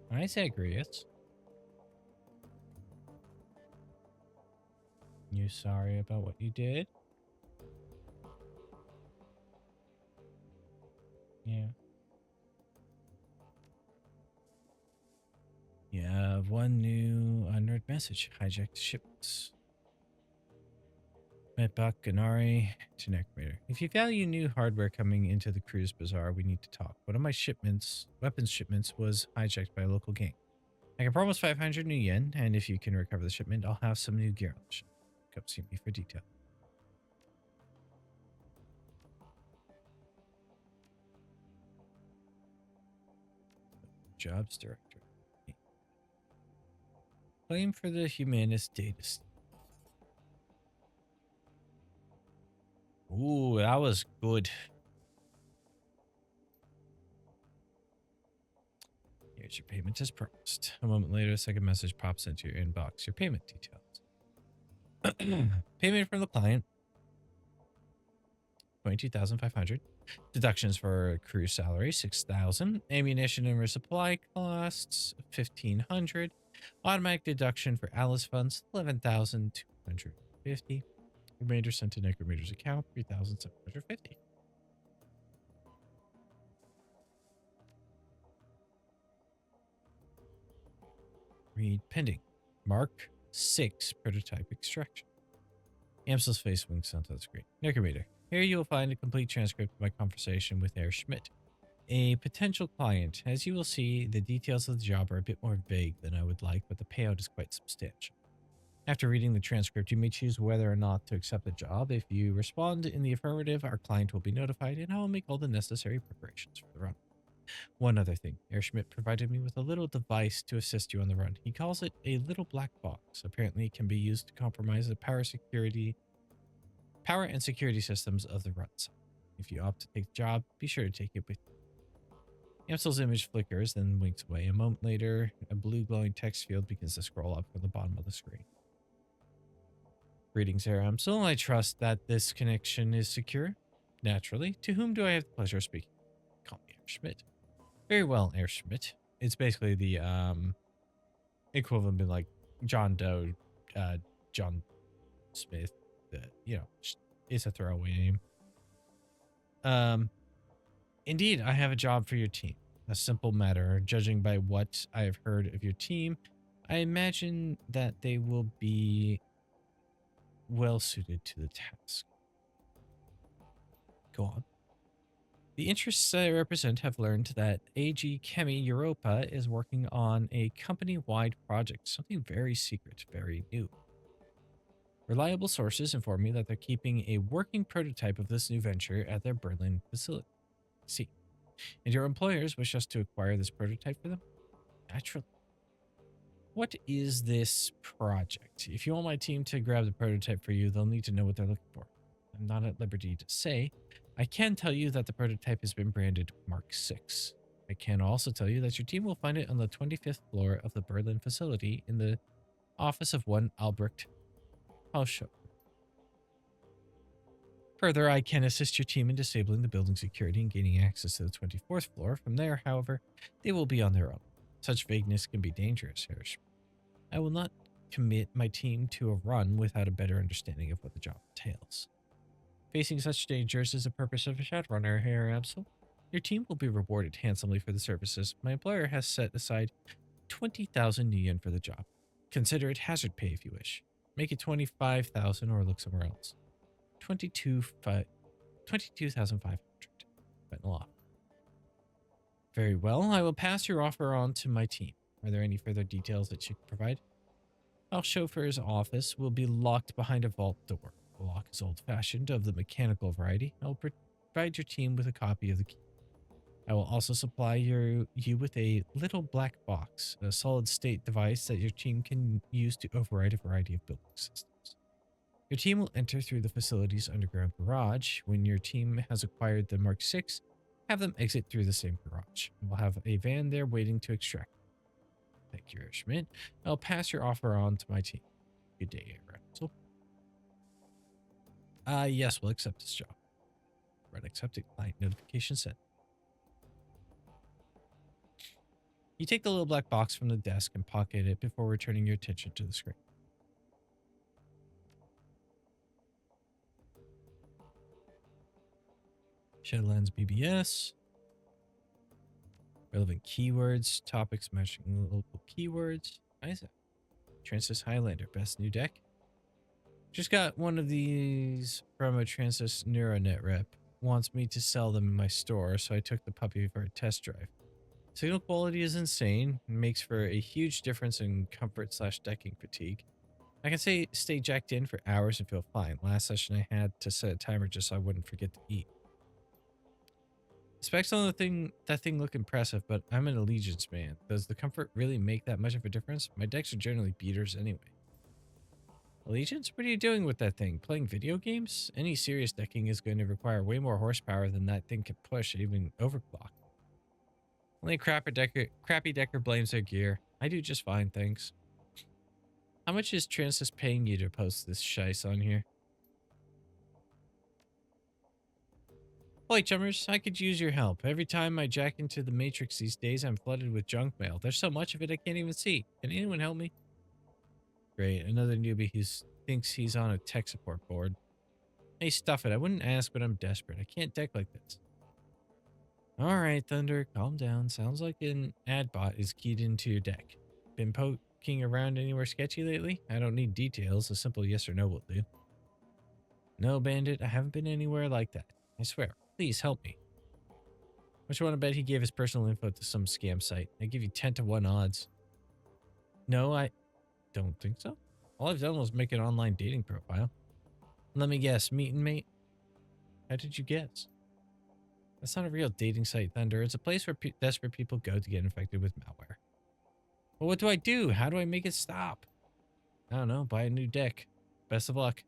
Speaker 1: Nice, Agrius. You sorry about what you did? Yeah. You have one new unread message. Hijacked shipments. Medbach, Ganari, to Necrometer. If you value new hardware coming into the cruise bazaar, we need to talk. One of my weapons shipments, was hijacked by a local gang. I can promise 500 new yen, and if you can recover the shipment, I'll have some new gear on the ship. Come see me for detail. Jobs director. Claim for the Humanist data. Ooh, that was good. Here's your payment as promised. A moment later, a second message pops into your inbox. Your payment details. Payment from the client. 22,500. Deductions for crew salary, 6,000. Ammunition and resupply costs, 1,500. Automatic deduction for Alice funds, 11,250. Remainder sent to Necrometer's account, 3,750. Read pending. Mark 6 prototype extraction. Amsel's face winks onto the screen. Necrometer. Here you will find a complete transcript of my conversation with Herr Schmidt, a potential client. As you will see, the details of the job are a bit more vague than I would like, but the payout is quite substantial. After reading the transcript, you may choose whether or not to accept the job. If you respond in the affirmative, our client will be notified, and I will make all the necessary preparations for the run. One other thing, Herr Schmidt provided me with a little device to assist you on the run. He calls it a little black box. Apparently, it can be used to compromise the power and security systems of the run site. If you opt to take the job, be sure to take it with you. Amsel's image flickers, then winks away. A moment later, a blue glowing text field begins to scroll up from the bottom of the screen. Greetings, Herr Amsel. I trust that this connection is secure. Naturally. To whom do I have the pleasure of speaking? Call me Herr Schmidt. Very well, Herr Schmidt. It's basically the equivalent of like John Doe, John Smith, is a throwaway name. Indeed, I have a job for your team. A simple matter. Judging by what I have heard of your team, I imagine that they will be well suited to the task. Go on. The interests I represent have learned that AG Chemi Europa is working on a company-wide project, something very secret, very new. Reliable sources inform me that they're keeping a working prototype of this new venture at their Berlin facility. See, and your employers wish us to acquire this prototype for them? Naturally. What is this project? If you want my team to grab the prototype for you, they'll need to know what they're looking for. I'm not at liberty to say. I can tell you that the prototype has been branded Mark 6. I can also tell you that your team will find it on the 25th floor of the Berlin facility in the office of one Albrecht Haushofer. Further, I can assist your team in disabling the building security and gaining access to the 24th floor. From there, however, they will be on their own. Such vagueness can be dangerous, Herr Schmidt. I will not commit my team to a run without a better understanding of what the job entails. Facing such dangers is the purpose of a Shadowrunner, Herr Absol. Your team will be rewarded handsomely for the services. My employer has set aside 20,000 yen for the job. Consider it hazard pay if you wish. Make it 25,000 or look somewhere else. 22,500. Final offer. Very well, I will pass your offer on to my team. Are there any further details that you can provide? Our chauffeur's office will be locked behind a vault door. The lock is old-fashioned, of the mechanical variety. I will provide your team with a copy of the key. I will also supply you with a little black box, a solid-state device that your team can use to override a variety of building systems. Your team will enter through the facility's underground garage. When your team has acquired the Mark 6, have them exit through the same garage. We'll have a van there waiting to extract. Thank you, Herr Schmidt. I'll pass your offer on to my team. Good day, Herr Russell. Yes, we'll accept this job. Right, accepted. Client notification sent. You take the little black box from the desk and pocket it before returning your attention to the screen. Shadowlands BBS. Relevant keywords. Topics matching local keywords. Isaac. Transys Highlander. Best new deck. Just got one of these from a Transys Neuronet rep. Wants me to sell them in my store, so I took the puppy for a test drive. Signal quality is insane. It makes for a huge difference in comfort/decking fatigue. I can stay jacked in for hours and feel fine. Last session I had to set a timer just so I wouldn't forget to eat. Specs on that thing look impressive, but I'm an Allegiance man. Does the comfort really make that much of a difference? My decks are generally beaters anyway. Allegiance? What are you doing with that thing? Playing video games? Any serious decking is going to require way more horsepower than that thing can push, even overclock. Only a crappy decker blames their gear. I do just fine, thanks. How much is Transys paying you to post this shice on here? Holy chummers, I could use your help. Every time I jack into the Matrix these days, I'm flooded with junk mail. There's so much of it I can't even see. Can anyone help me? Great, another newbie who thinks he's on a tech support board. Hey, stuff it. I wouldn't ask, but I'm desperate. I can't deck like this. Alright, Thunder, calm down. Sounds like an ad bot is keyed into your deck. Been poking around anywhere sketchy lately? I don't need details. A simple yes or no will do. No, Bandit, I haven't been anywhere like that. I swear. Please help me. What you want to bet he gave his personal info to some scam site? I give you 10 to 1 odds. No, I don't think so. All I've done was make an online dating profile. Let me guess, meet and mate? How did you guess? That's not a real dating site, Thunder. It's a place where desperate people go to get infected with malware. Well, what do I do? How do I make it stop? I don't know. Buy a new deck. Best of luck.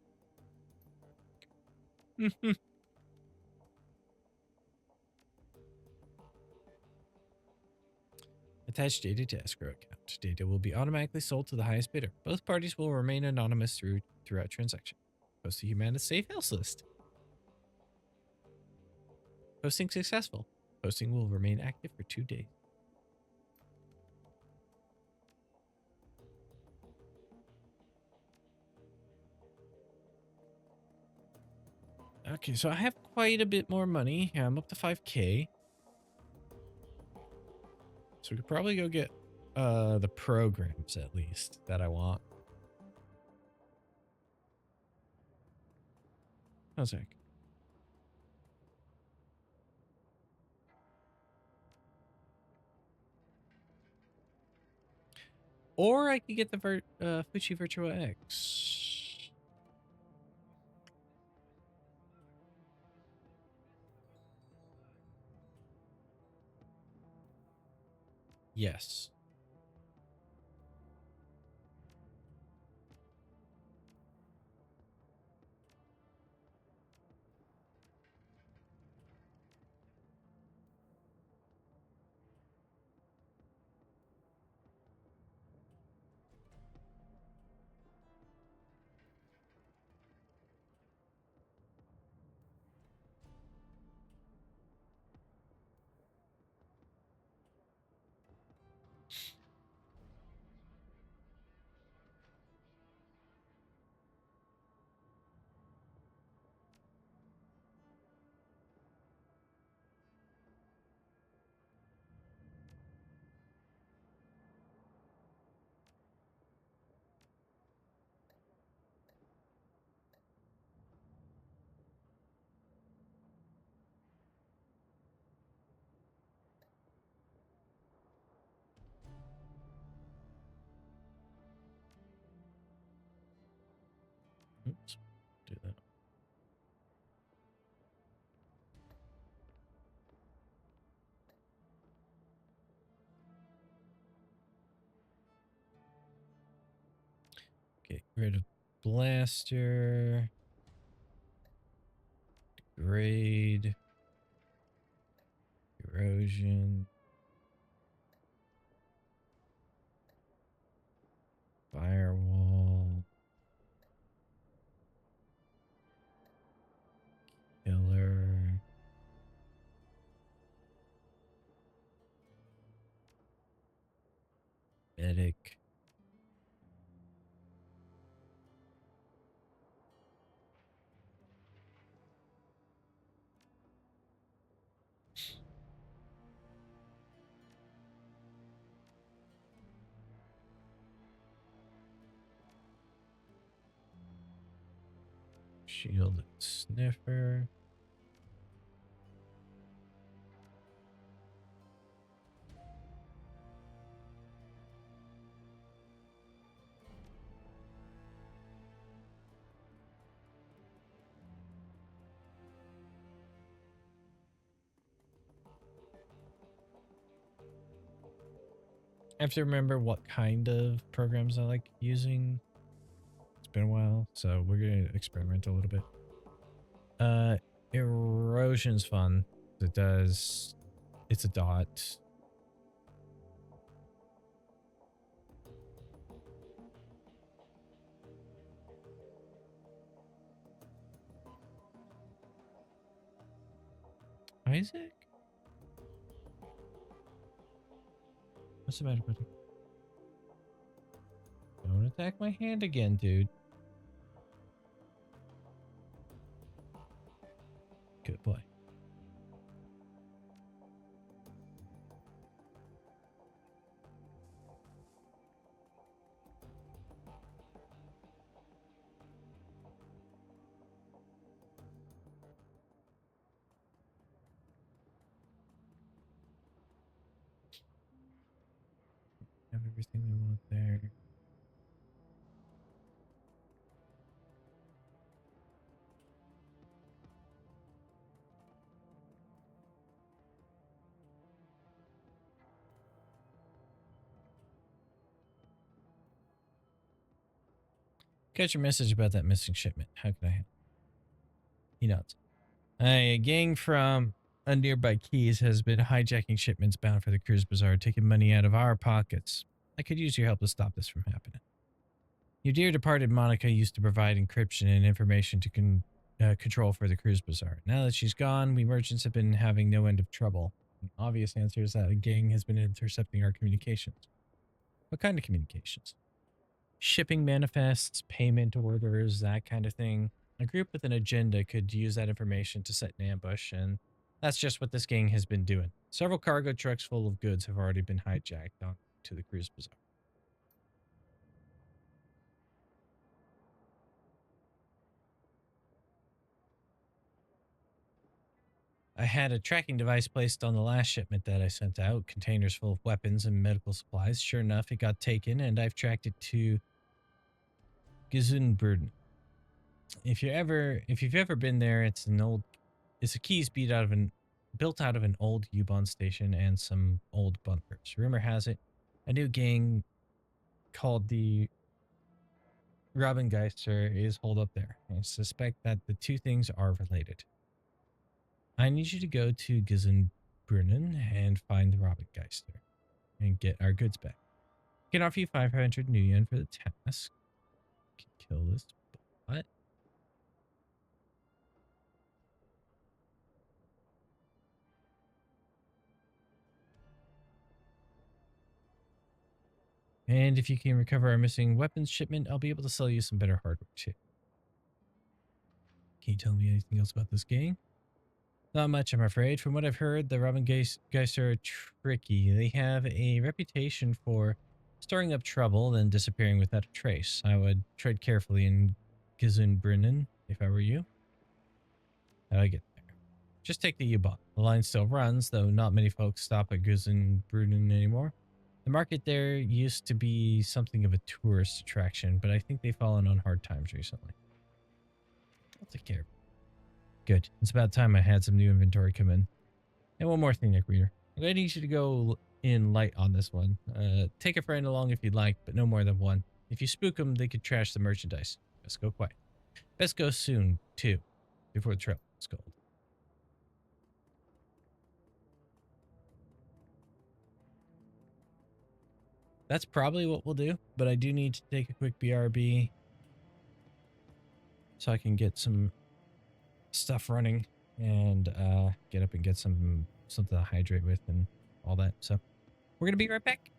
Speaker 1: Attach data to escrow account. Data will be automatically sold to the highest bidder. Both parties will remain anonymous throughout transaction. Post to Humana's safe house list. Posting successful. Posting will remain active for 2 days. Okay, so I have quite a bit more money. Yeah, I'm up to 5K. So we could probably go get the programs at least that I want. How's that? Or I could get the Fuji Virtua X. Yes. Oops. Do that. Get rid of blaster. Grade. Erosion. Firewall. Killer. Medic. Shielded sniffer. I have to remember what kind of programs I like using. It's been a while, so we're gonna experiment a little bit. Erosion's fun. It's a dot. Isaac? What's the matter, buddy? Don't attack my hand again, dude. Good boy. Have everything we want there. Got your message about that missing shipment. How can I help? He nods. A gang from nearby Keys has been hijacking shipments bound for the cruise bazaar, taking money out of our pockets. I could use your help to stop this from happening. Your dear departed Monica used to provide encryption and information to control for the cruise bazaar. Now that she's gone, we merchants have been having no end of trouble. An obvious answer is that a gang has been intercepting our communications. What kind of communications? Shipping manifests, payment orders, that kind of thing. A group with an agenda could use that information to set an ambush, and that's just what this gang has been doing. Several cargo trucks full of goods have already been hijacked on to the cruise bazaar. I had a tracking device placed on the last shipment that I sent out, containers full of weapons and medical supplies. Sure enough, it got taken, and I've tracked it to Gesundbrunnen. If you've ever been there, it's a keys built out of an old U-Bahn station and some old bunkers. Rumor has it, a new gang called the Robengeister is holed up there. I suspect that the two things are related. I need you to go to Gesundbrunnen and find the Robengeister and get our goods back. I can offer you 500 new yen for the task. Can kill this bot. And if you can recover our missing weapons shipment, I'll be able to sell you some better hardware too. Can you tell me anything else about this gang? Not much, I'm afraid. From what I've heard, the Robengeister are tricky. They have a reputation for stirring up trouble, then disappearing without a trace. I would tread carefully in Gesundbrunnen if I were you. How do I get there? Just take the U-Bahn. The line still runs, though not many folks stop at Gesundbrunnen anymore. The market there used to be something of a tourist attraction, but I think they've fallen on hard times recently. I'll take care of it. Good. It's about time I had some new inventory come in. And one more thing, Necrometer. I'm going to need you to go in light on this one. Take a friend along if you'd like, but no more than one. If you spook them, they could trash the merchandise. Best go quiet. Best go soon, too, before the trail is cold. That's probably what we'll do, but I do need to take a quick BRB so I can get some stuff running and get up and get something to hydrate with and all that. So we're gonna be right back.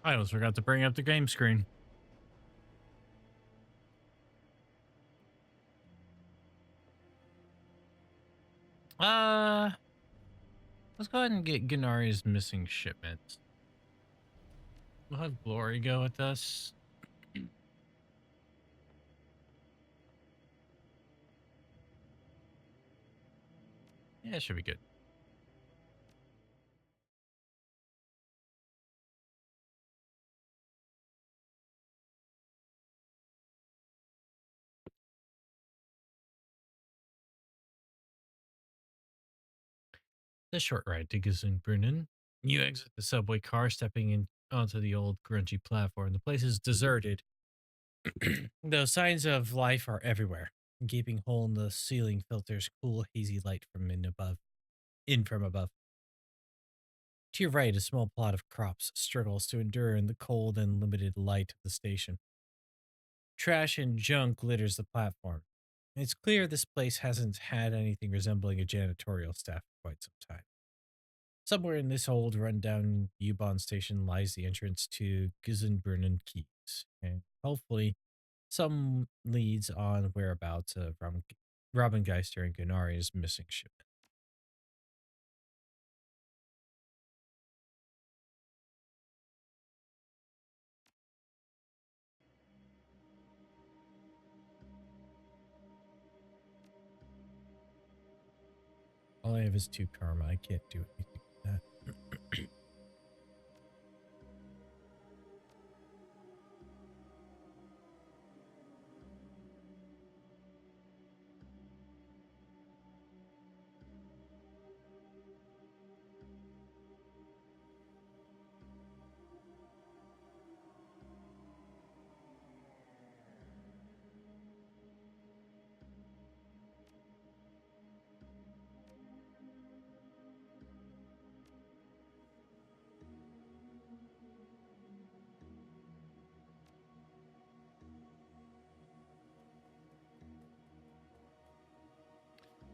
Speaker 1: I almost forgot to bring up the game screen. Uh, let's go ahead and get Gennari's missing shipment. We'll have Glory go with us. Yeah, it should be good. The short ride to Gesundbrunnen. You exit the subway car, stepping in onto the old grungy platform. The place is deserted. The signs of life are everywhere. A gaping hole in the ceiling filters cool, hazy light from in from above. To your right, a small plot of crops struggles to endure in the cold and limited light of the station. Trash and junk litters the platform. It's clear this place hasn't had anything resembling a janitorial staff for quite some time. Somewhere in this old, rundown U-Bahn station lies the entrance to Gisenbrunnen Keys, and hopefully some leads on whereabouts of Robin Geister and Gunnari's missing shipment. All I have is 2 karma. I can't do anything with that.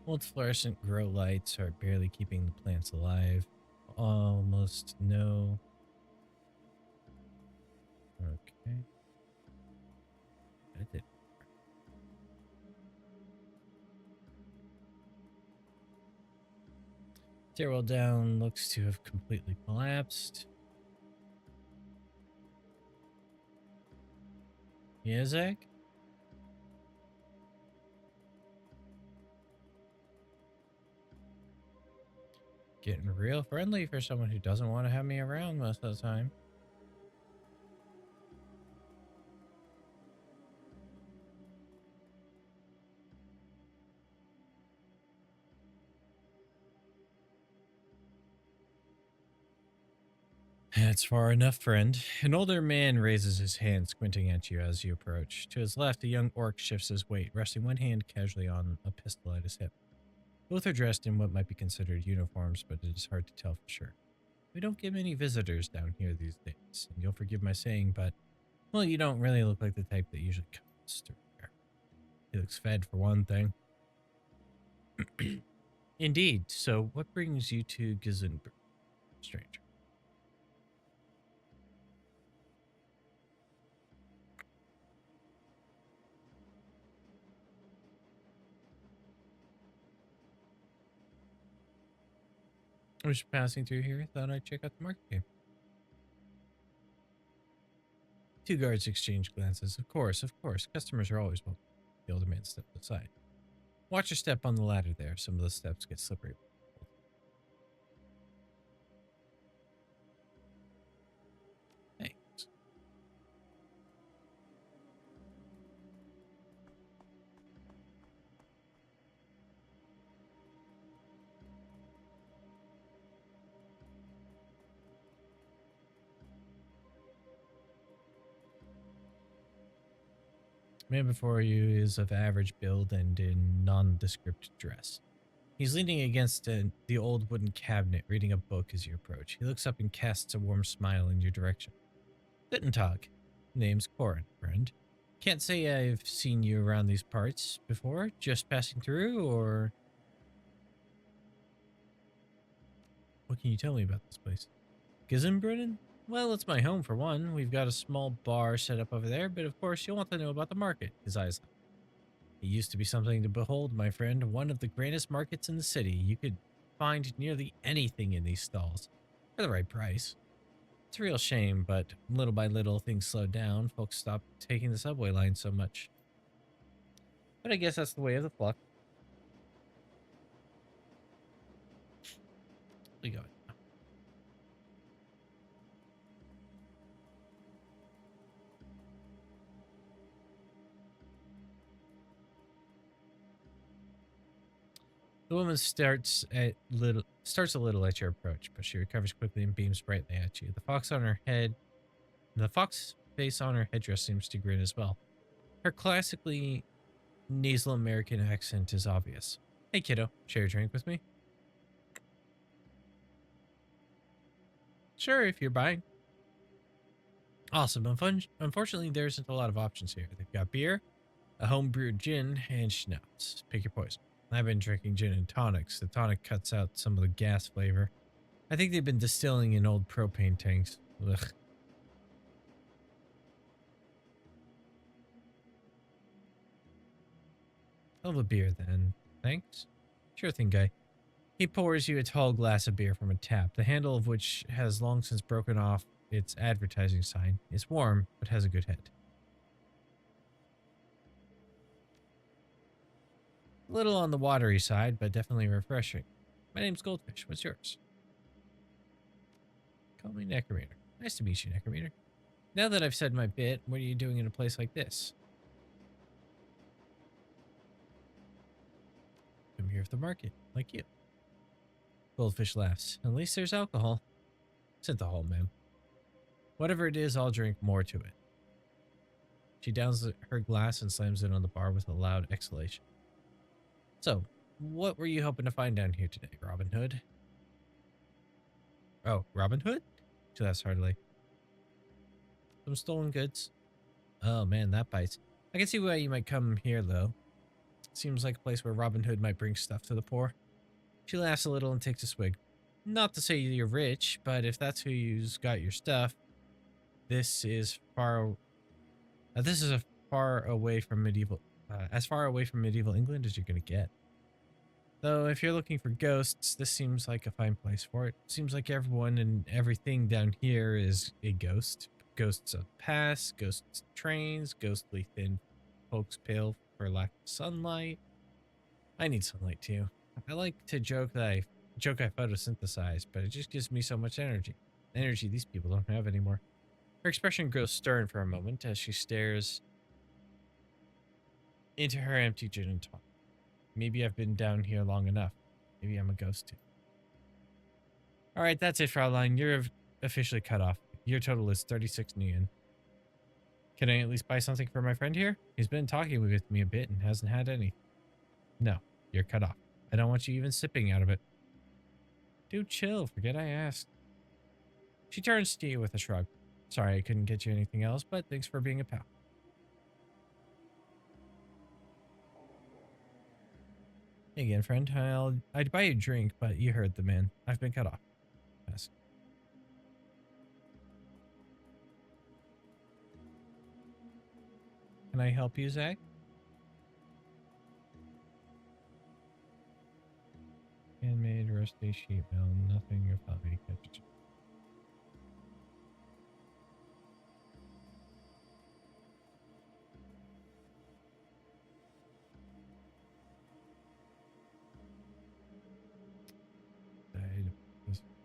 Speaker 1: Old fluorescent grow lights are barely keeping the plants alive. Almost no. Okay. I did. Stairwell down looks to have completely collapsed. Yeah, Zach? Getting real friendly for someone who doesn't want to have me around most of the time. That's far enough, friend. An older man raises his hand, squinting at you as you approach. To his left, a young orc shifts his weight, resting one hand casually on a pistol at his hip. Both are dressed in what might be considered uniforms, but it is hard to tell for sure. We don't get many visitors down here these days, and you'll forgive my saying, but, well, you don't really look like the type that usually comes through here. He looks fed, for one thing. Indeed. So, what brings you to Gizenberg, stranger? I was passing through here. Thought I'd check out the market game. 2 guards exchange glances. Of course, of course. Customers are always welcome. The older man stepped aside. Watch your step on the ladder there. Some of the steps get slippery. Thanks. The man before you is of average build and in nondescript dress. He's leaning against the old wooden cabinet, reading a book as you approach. He looks up and casts a warm smile in your direction. Guten Tag. Name's Corin, friend. Can't say I've seen you around these parts before. Just passing through, or... What can you tell me about this place? Gisenbrunnen? Well, it's my home for one. We've got a small bar set up over there, but of course you'll want to know about the market. His eyes lit. It used to be something to behold, my friend. One of the grandest markets in the city. You could find nearly anything in these stalls for the right price. It's a real shame, but little by little things slowed down. Folks stopped taking the subway line so much. But I guess that's the way of the flock. We go. The woman starts a little at your approach, but she recovers quickly and beams brightly at you. The fox face on her headdress seems to grin as well. Her classically nasal American accent is obvious. Hey kiddo, share a drink with me? Sure, if you're buying. Awesome. Unfortunately, there isn't a lot of options here. They've got beer, a home-brewed gin, and schnapps. Pick your poison. I've been drinking gin and tonics. The tonic cuts out some of the gas flavor. I think they've been distilling in old propane tanks. Ugh. I'll have a beer then. Thanks. Sure thing, guy. He pours you a tall glass of beer from a tap, the handle of which has long since broken off its advertising sign. It's warm, but has a good head. A little on the watery side, but definitely refreshing. My name's Goldfish. What's yours? Call me Necrometer. Nice to meet you, Necrometer. Now that I've said my bit, what are you doing in a place like this? I'm here for the market, like you. Goldfish laughs. At least there's alcohol. Synthahol, ma'am. Whatever it is, I'll drink more to it. She downs her glass and slams it on the bar with a loud exhalation. So, what were you hoping to find down here today, Robin Hood? Oh, Robin Hood? She laughs heartily. Some stolen goods. Oh man, that bites. I can see why you might come here, though. Seems like a place where Robin Hood might bring stuff to the poor. She laughs a little and takes a swig. Not to say you're rich, but if that's who's got your stuff, this is a far away from as far away from medieval England as you're gonna get. Though, if you're looking for ghosts, this seems like a fine place for it. Seems like everyone and everything down here is a ghost. Ghosts of past, ghosts of trains, ghostly thin folks pale for lack of sunlight. I need sunlight too. I like to joke I photosynthesize, but it just gives me so much energy. Energy these people don't have anymore. Her expression grows stern for a moment as she stares into her empty gin and tonic. Maybe I've been down here long enough. Maybe I'm a ghost too. Alright, that's it, Fraulein. You're officially cut off. Your total is 36 Nguyen. Can I at least buy something for my friend here? He's been talking with me a bit and hasn't had any. No, you're cut off. I don't want you even sipping out of it. Dude, chill. Forget I asked. She turns to you with a shrug. Sorry I couldn't get you anything else, but thanks for being a pal. Hey again, friend. I'd buy you a drink, but you heard the man. I've been cut off. Yes. Can I help you, Zach? Handmade, rusty sheet metal, nothing your hobby catches.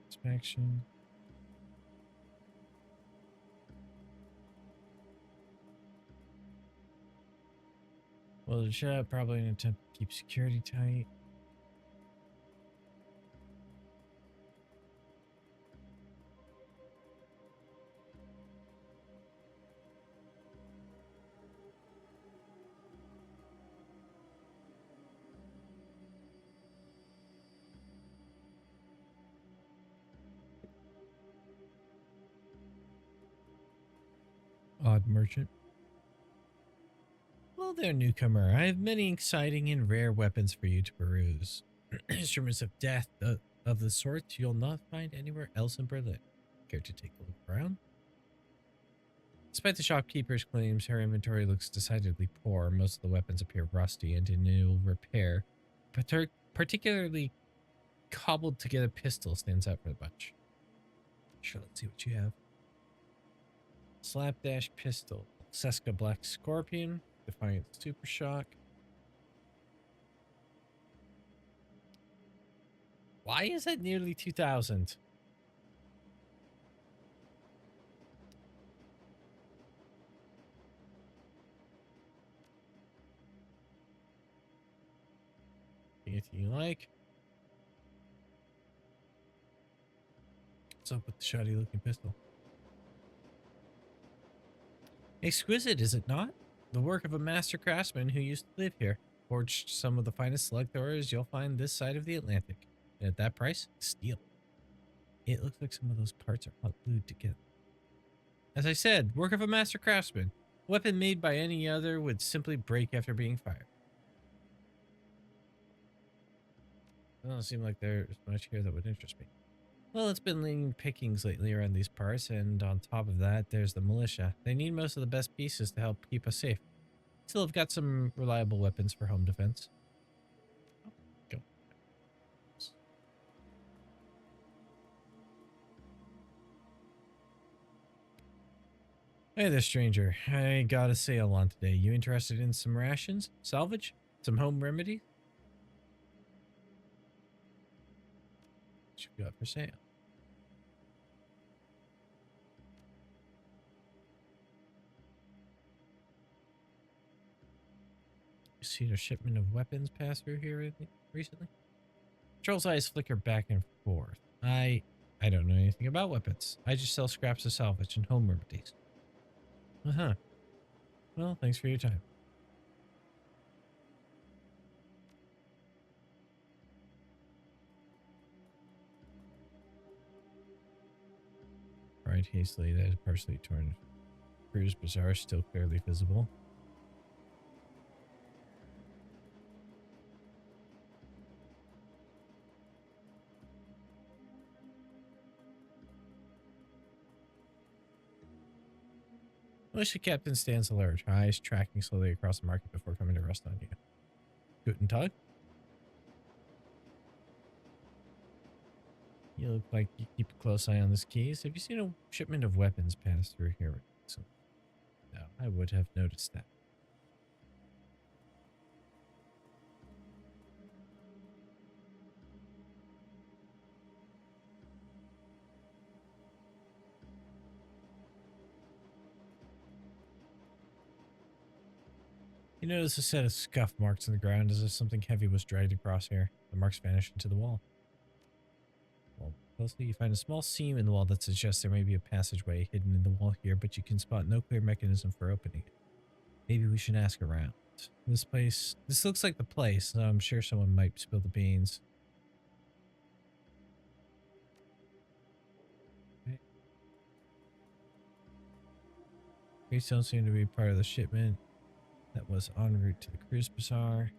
Speaker 1: Inspection. Well, the shop probably an attempt to keep security tight. Odd merchant. Well there, newcomer. I have many exciting and rare weapons for you to peruse. Instruments of death of the sort you'll not find anywhere else in Berlin. Care to take a look around? Despite the shopkeeper's claims, her inventory looks decidedly poor. Most of the weapons appear rusty and in ill repair. But her particularly cobbled together pistol stands out for the bunch. Sure, let's see what you have. Slapdash pistol. Seska Black Scorpion. Defiant Super Shock. Why is that nearly 2,000? Anything you like? What's up with the shoddy looking pistol? Exquisite, is it not? The work of a master craftsman who used to live here. Forged some of the finest slug throwers you'll find this side of the Atlantic. And at that price, steal. It looks like some of those parts are hot glued together. As I said, work of a master craftsman. A weapon made by any other would simply break after being fired. It doesn't seem like there's much here that would interest me. Well, it's been lean pickings lately around these parts, and on top of that, there's the militia. They need most of the best pieces to help keep us safe. Still have got some reliable weapons for home defense. Oh, go. Hey there, stranger. I got a sale on today. You interested in some rations? Salvage? Some home remedies? What you got for sale? You seen a shipment of weapons pass through here recently? Troll's eyes flicker back and forth. I don't know anything about weapons. I just sell scraps of salvage and home remedies. Uh-huh. Well, thanks for your time. Right, hastily, that is partially torn. Crew's Bazaar still clearly visible. Militia captain stands alert, her eyes tracking slowly across the market before coming to rest on you. Guten Tag. You look like you keep a close eye on this case. Have you seen a shipment of weapons pass through here? No, I would have noticed that. You notice a set of scuff marks in the ground as if something heavy was dragged across here. The marks vanished into the wall. Well, closely, you find a small seam in the wall that suggests there may be a passageway hidden in the wall here, but you can spot no clear mechanism for opening it. Maybe we should ask around. This looks like the place, so I'm sure someone might spill the beans. Okay. These don't seem to be part of the shipment that was en route to the cruise bazaar.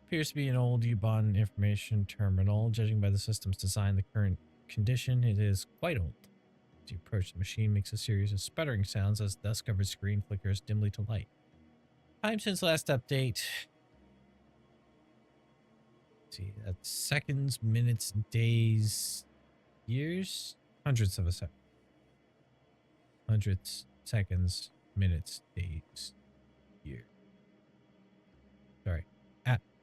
Speaker 1: Appears to be an old U-Bahn information terminal. Judging by the system's design, the current condition, it is quite old. As you approach the machine, makes a series of sputtering sounds as the dust-covered screen flickers dimly to light. Time since last update. Let's see, that's seconds, minutes, days, years? Hundreds of a second. Hundreds, seconds, minutes, days, years. Sorry.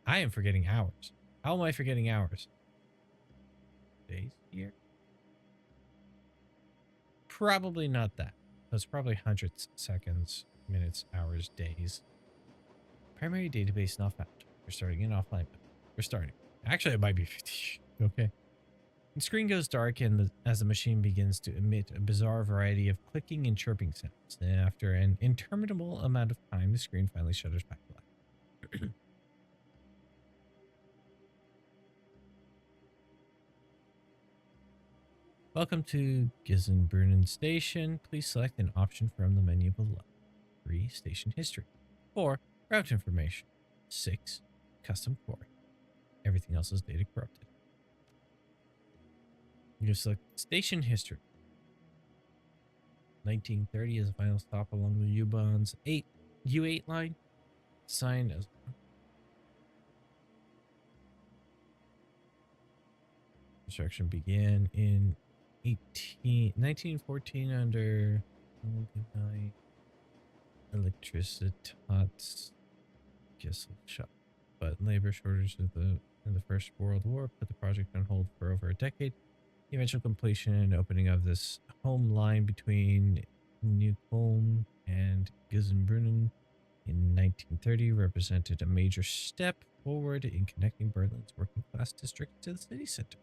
Speaker 1: I am forgetting hours. How am I forgetting hours? Days, year? Probably not that. That's probably hundreds, seconds, minutes, hours, days. Primary database not found. We're starting in offline. We're starting. Actually, it might be 50. Okay. The screen goes dark as the machine begins to emit a bizarre variety of clicking and chirping sounds. Then after an interminable amount of time, the screen finally shutters back to life. Welcome to Gisenbrunnen Station. Please select an option from the menu below. 3. Station history. 4. Route information. 6. Custom quarry. Everything else is data corrupted. You select station history. 1930 is the final stop along the U-Bahn's U8 line. Signed as construction began in 1914 under Electricitats shop, but labor shortage in the First World War put the project on hold for over a decade. The eventual completion and opening of this home line between Newcombe and Geisenbrunn in 1930 represented a major step forward in connecting Berlin's working class district to the city center.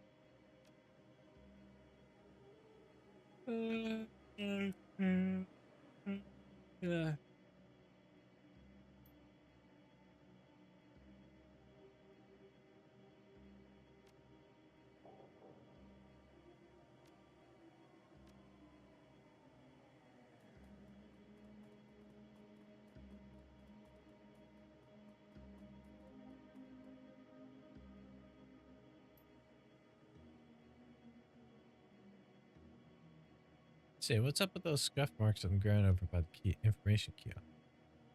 Speaker 1: Say, what's up with those scuff marks on the ground over by the information kiosk?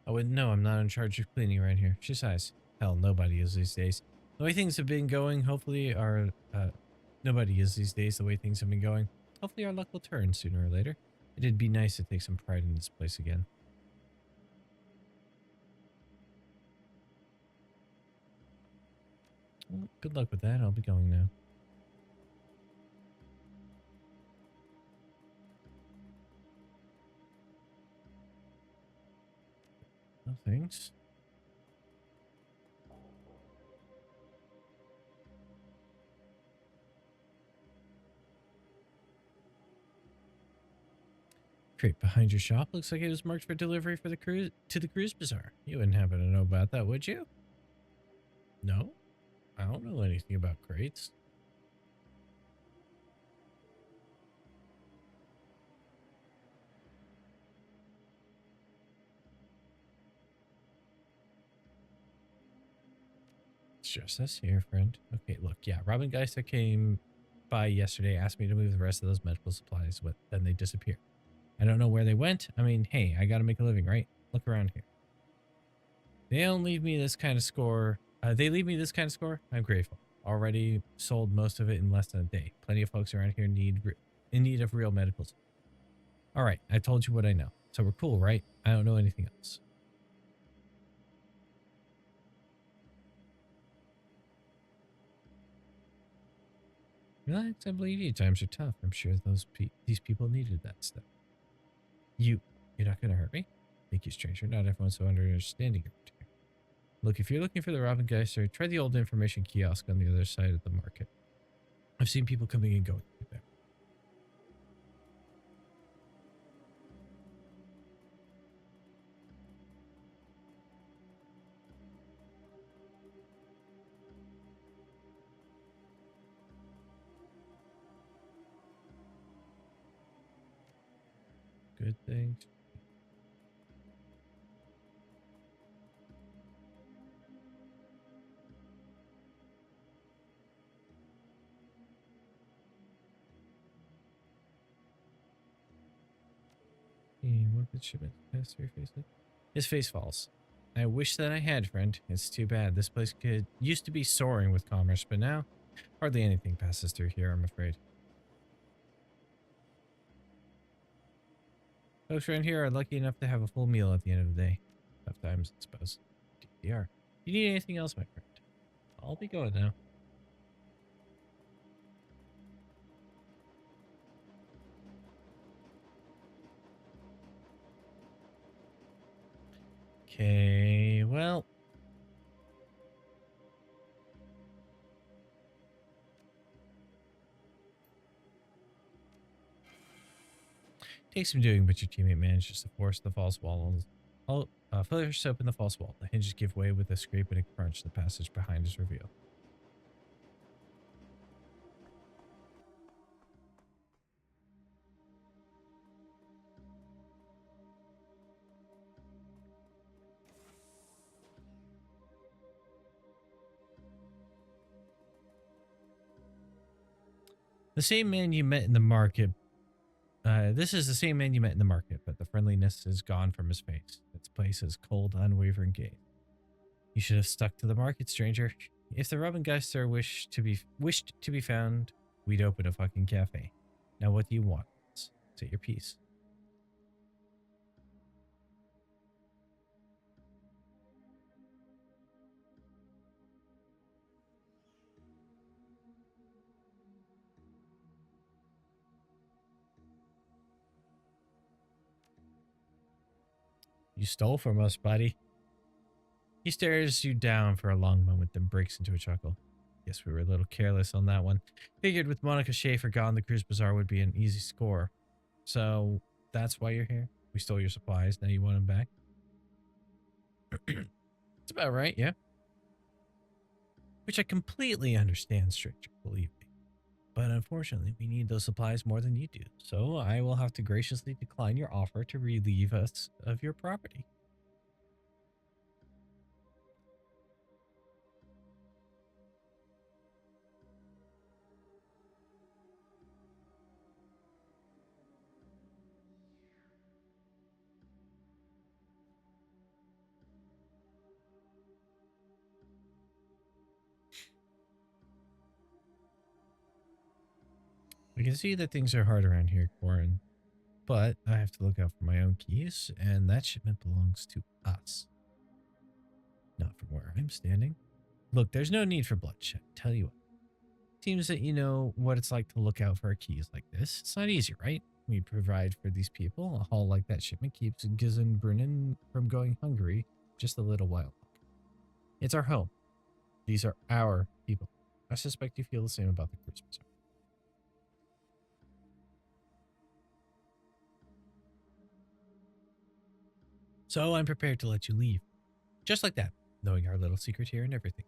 Speaker 1: I wouldn't know. I'm not in charge of cleaning around here. She sighs. Hell, nobody is these days. The way things have been going, hopefully nobody is these days the way things have been going. Hopefully our luck will turn sooner or later. It'd be nice to take some pride in this place again. Well, good luck with that. I'll be going now. No thanks. Crate behind your shop looks like it was marked for delivery for the cruise to the cruise bazaar. You wouldn't happen to know about that, would you? No? I don't know anything about crates. It's just us here, friend. Okay, look, yeah, Robin Geister came by yesterday, asked me to move the rest of those medical supplies, but then they disappeared. I don't know where they went. I mean, hey, I gotta make a living, right? Look around here. They don't leave me this kind of score. They leave me this kind of score. I'm grateful. Already sold most of it in less than a day. Plenty of folks around here in need of real medical support. All right, I told you what I know. So we're cool, right? I don't know anything else. Relax, I believe you. Times are tough. I'm sure these people needed that stuff. You're not gonna hurt me? Thank you, stranger. Not everyone's so understanding around here. Look, if you're looking for the Robin Geister, try the old information kiosk on the other side of the market. I've seen people coming and going through there. Good things. What did shipment pass through your face? His face falls. I wish that I had, friend. It's too bad. This place used to be soaring with commerce, but now hardly anything passes through here, I'm afraid. Folks around here are lucky enough to have a full meal at the end of the day. Tough times, I suppose. DDR. You need anything else, my friend? I'll be going now. Okay, well. Takes some doing, but your teammate manages to force the false wall. First open the false wall. The hinges give way with a scrape and a crunch. The passage behind is revealed. The same man you met in the market. This is the same man you met in the market, but the friendliness is gone from his face. Its place is cold, unwavering gaze. You should have stuck to the market, stranger. If the Robengeister wished to be found, we'd open a fucking cafe. Now what do you want? Say your piece. You stole from us, buddy. He stares you down for a long moment, then breaks into a chuckle. Guess we were a little careless on that one. Figured with Monica Schaefer gone, the cruise bazaar would be an easy score. So that's why you're here? We stole your supplies, now you want them back? It's about right, yeah. Which I completely understand, stranger, believe me. But unfortunately, we need those supplies more than you do. So I will have to graciously decline your offer to relieve us of your property. I can see that things are hard around here, Corin, but I have to look out for my own keys, and that shipment belongs to us. Not from where I'm standing. Look, there's no need for bloodshed. Tell you what. Seems that you know what it's like to look out for keys like this. It's not easy, right? We provide for these people. A haul like that shipment keeps Gizenbrunnen from going hungry just a little while. It's our home. These are our people. I suspect you feel the same about the Christmas. So I'm prepared to let you leave. Just like that, knowing our little secret here and everything.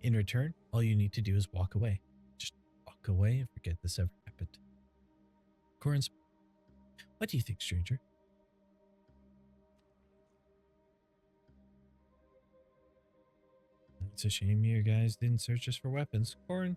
Speaker 1: In return, all you need to do is walk away. Just walk away and forget this ever happened. Corin's, what do you think, stranger? It's a shame you guys didn't search us for weapons. Corin.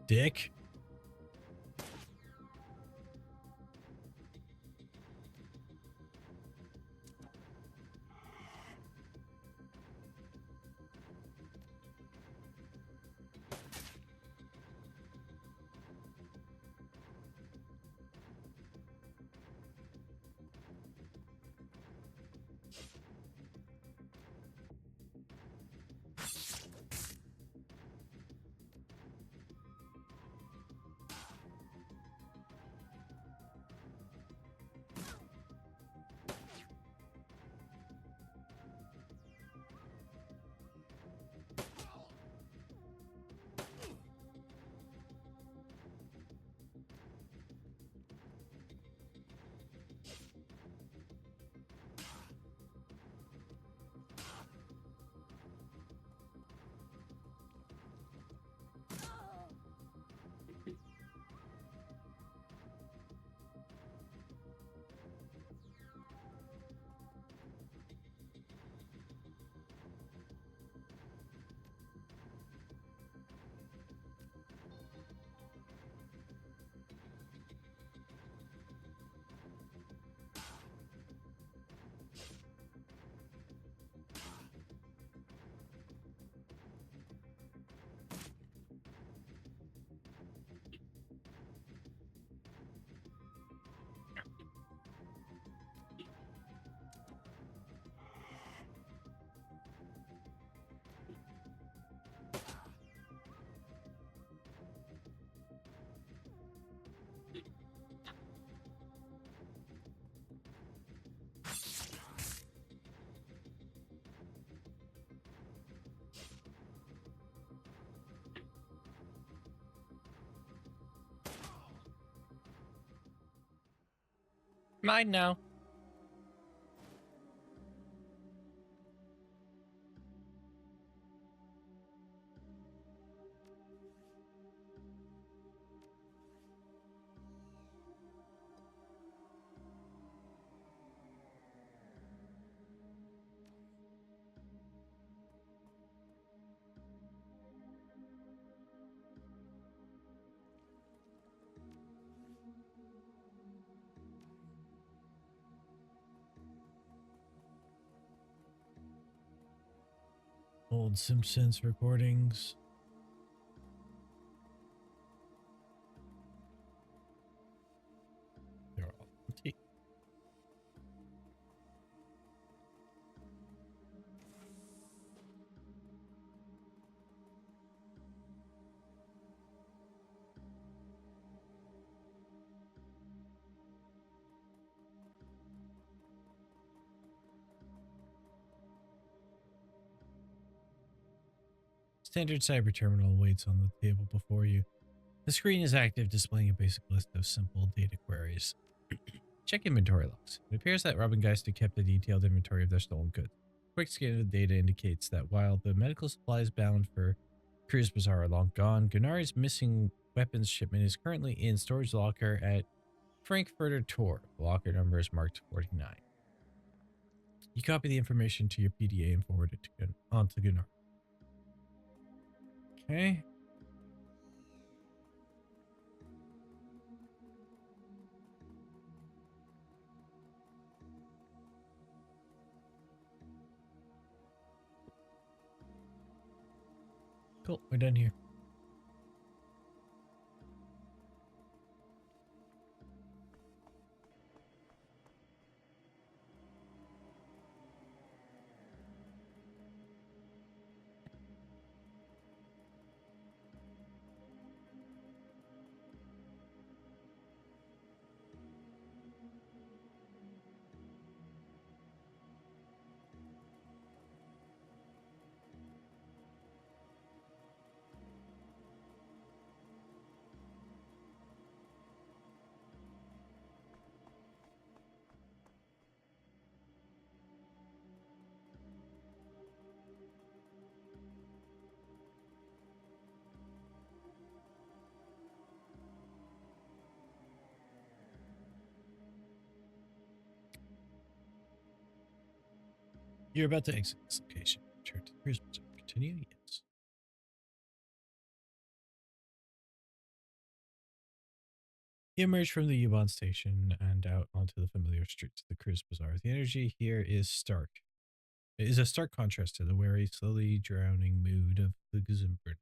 Speaker 1: Dick. Mine now. Old Simpsons recordings. They're all empty. Standard cyber terminal waits on the table before you. The screen is active, displaying a basic list of simple data queries. Check inventory logs. It appears that Robin Geister kept a detailed inventory of their stolen goods. A quick scan of the data indicates that while the medical supplies bound for Cruise Bazaar are long gone, Gunnari's missing weapons shipment is currently in storage locker at Frankfurter Tor. The locker number is marked 49. You copy the information to your PDA and forward it to onto Gunnar. Okay. Cool, we're done here. You're about to exit this location. Return to the cruise bazaar. Continue? Yes. You emerge from the U-Bahn station and out onto the familiar streets of the cruise bazaar. The energy here is stark. It is a stark contrast to the wary, slowly drowning mood of the Gesundbrunnen.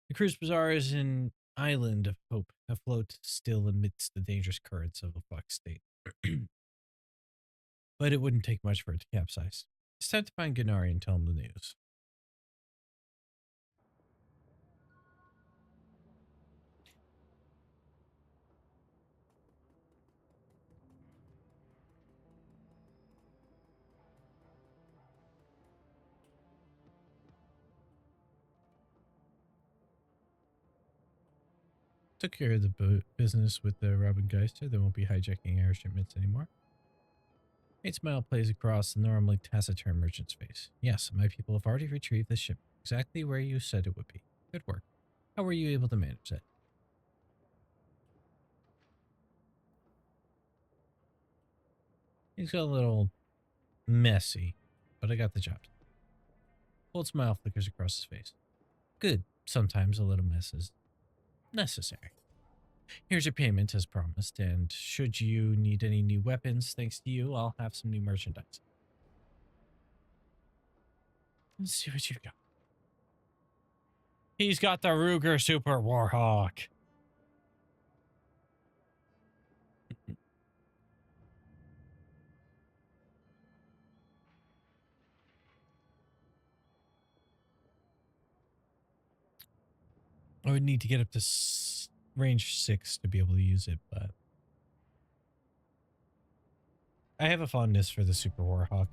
Speaker 1: The cruise bazaar is an island of hope, afloat still amidst the dangerous currents of a fucked state. But it wouldn't take much for it to capsize. It's time to find Gennari and tell him the news. Took care of the business with the Robin Geister. They won't be hijacking air shipments anymore. A smile plays across the normally taciturn merchant's face. Yes, my people have already retrieved the shipment exactly where you said it would be. Good work. How were you able to manage that? He's got a little messy, but I got the job. Cold smile flickers across his face. Good. Sometimes a little mess is necessary. Here's your payment as promised, and should you need any new weapons, thanks to you, I'll have some new merchandise. Let's see what you've got. He's got the Ruger Super Warhawk. I would need to get up to range 6 to be able to use it, but I have a fondness for the Super Warhawk.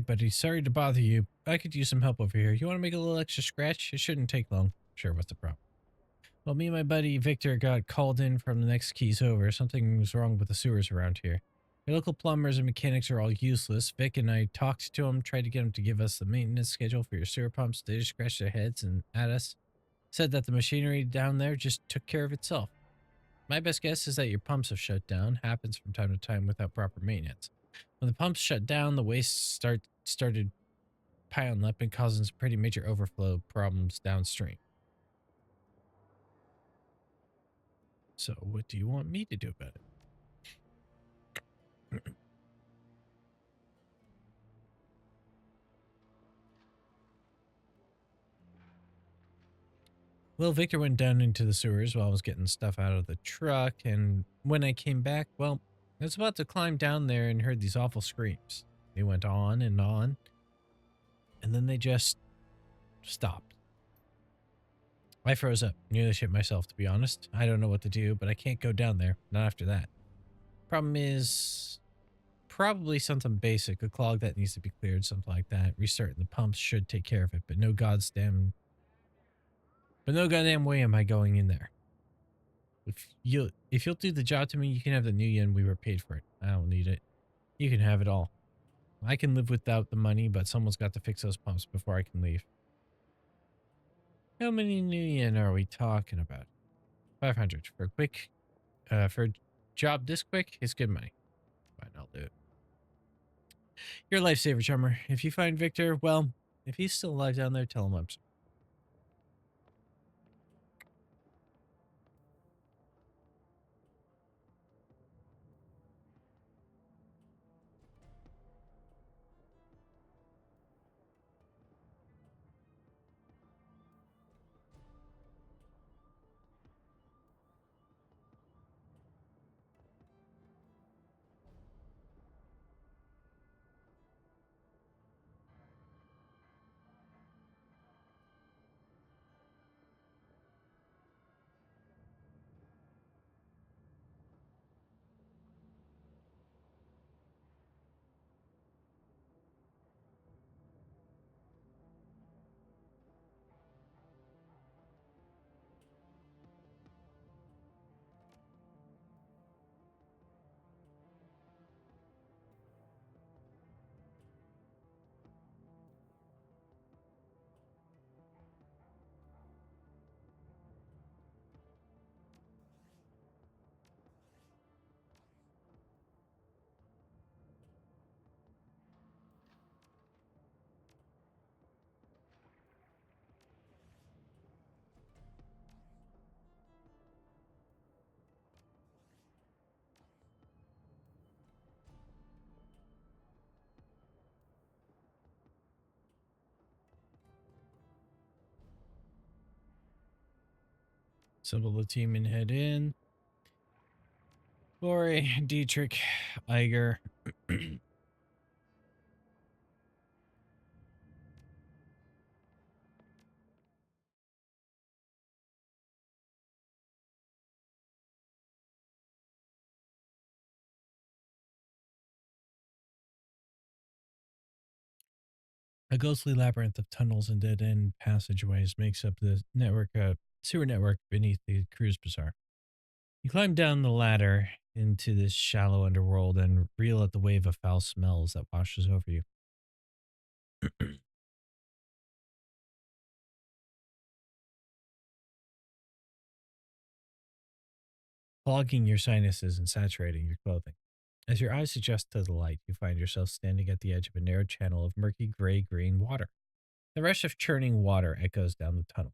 Speaker 1: buddy. Sorry to bother you. I could use some help over here. You want to make a little extra scratch? It shouldn't take long. Sure, what's the problem? Well, me and my buddy Victor got called in from the next keys over. Something was wrong with the sewers around here. The local plumbers and mechanics are all useless. Vic and I talked to them, tried to get them to give us the maintenance schedule for your sewer pumps. They just scratched their heads and at us. Said that the machinery down there just took care of itself. My best guess is that your pumps have shut down. Happens from time to time without proper maintenance. When the pumps shut down, the waste started piling up and causing some pretty major overflow problems downstream. So what do you want me to do about it? Well, Victor went down into the sewers while I was getting stuff out of the truck, and when I came back, well, I was about to climb down there and heard these awful screams. They went on, and then they just stopped. I froze up, nearly shit myself, to be honest. I don't know what to do, but I can't go down there, not after that. Problem is, probably something basic, a clog that needs to be cleared, something like that. Restarting the pumps should take care of it, but no goddamn way am I going in there. If you'll do the job to me, you can have the new yen we were paid for it. I don't need it. You can have it all. I can live without the money, but someone's got to fix those pumps before I can leave. How many new yen are we talking about? 500 for a quick, for a job this quick. It's good money. Fine, I'll do it. You're a lifesaver, Chummer. If you find Victor, well, if he's still alive down there, tell him I'm sorry. Assemble the team and head in. Lori, Dietrich, Iger. A ghostly labyrinth of tunnels and dead-end passageways makes up the sewer network beneath the cruise bazaar. You climb down the ladder into this shallow underworld and reel at the wave of foul smells that washes over you. Clogging your sinuses and saturating your clothing. As your eyes adjust to the light, you find yourself standing at the edge of a narrow channel of murky gray-green water. The rush of churning water echoes down the tunnel.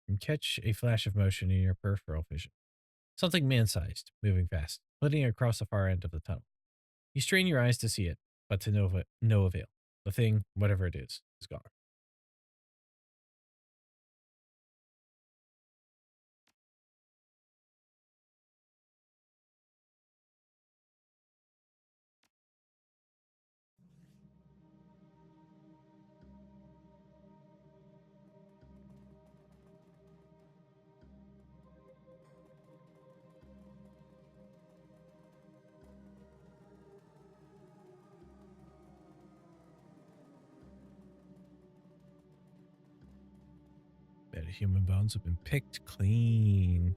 Speaker 1: You catch a flash of motion in your peripheral vision. Something man-sized, moving fast, flitting across the far end of the tunnel. You strain your eyes to see it, but to no avail. The thing, whatever it is gone. human bones have been picked clean.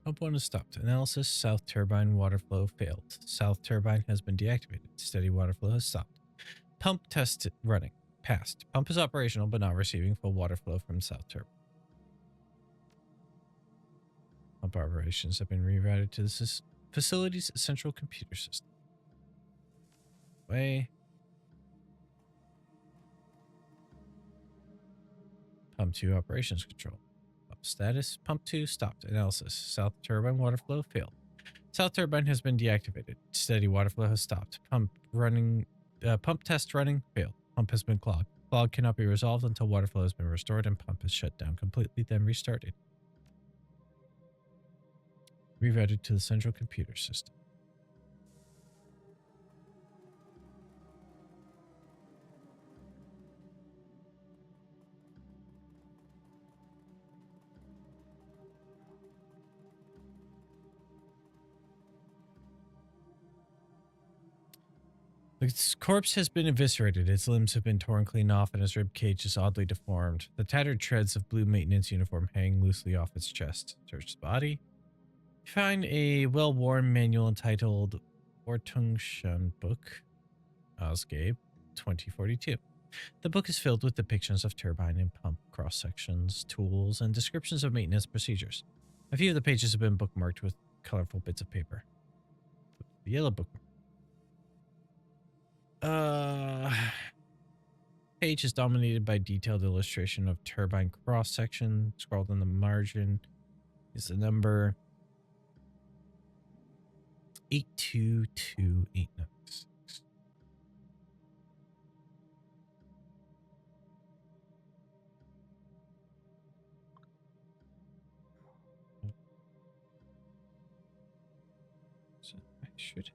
Speaker 1: Pump 1 is stopped. Analysis, south turbine water flow failed. South turbine has been deactivated. Steady water flow has stopped. Pump test running. Passed. Pump is operational but not receiving full water flow from south turbine. Pump operations have been rerouted to the facility's central computer system. Way. Pump 2 operations control. Pump status. Pump 2 stopped. Analysis. South turbine water flow failed. South turbine has been deactivated. Steady water flow has stopped. Pump test running failed. Pump has been clogged. Clog cannot be resolved until water flow has been restored and pump is shut down completely, then restarted. Rerouted to the central computer system. Its corpse has been eviscerated, its limbs have been torn clean off, and its rib cage is oddly deformed. The tattered shreds of blue maintenance uniform hang loosely off its chest. Search the body. You find a well-worn manual entitled Ortungshan Book, Osgabe, 2042. The book is filled with depictions of turbine and pump cross-sections, tools, and descriptions of maintenance procedures. A few of the pages have been bookmarked with colorful bits of paper. The yellow bookmark. Page is dominated by detailed illustration of turbine cross-section. Scrawled on the margin is the number 822896. So I should have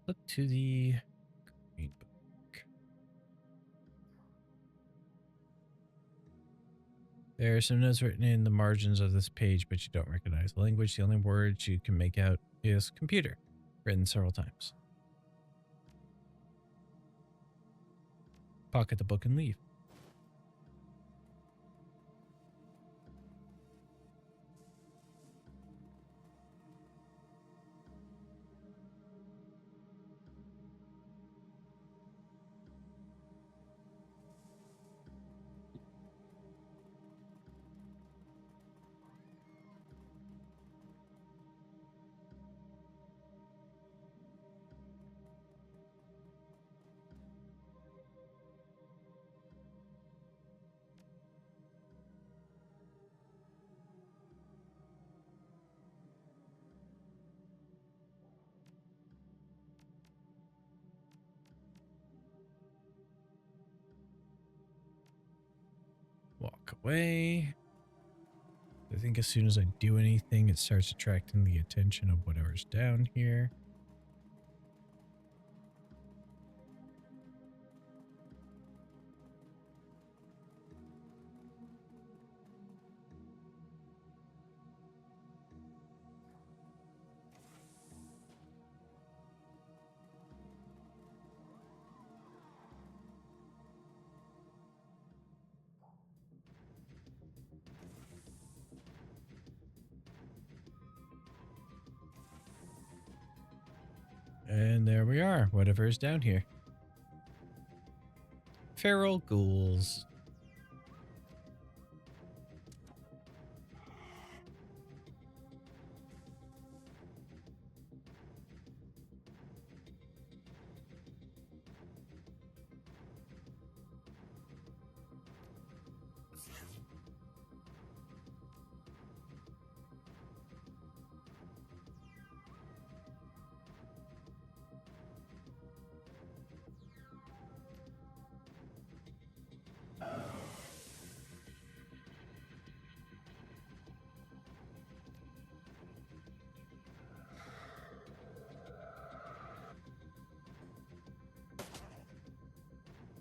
Speaker 1: look to the green book. There are some notes written in the margins of this page, but you don't recognize the language. The only words you can make out is computer, written several times. Pocket the book and leave. Walk away. I think as soon as I do anything, it starts attracting the attention of whatever's down here. And there we are, whatever is down here. Feral ghouls.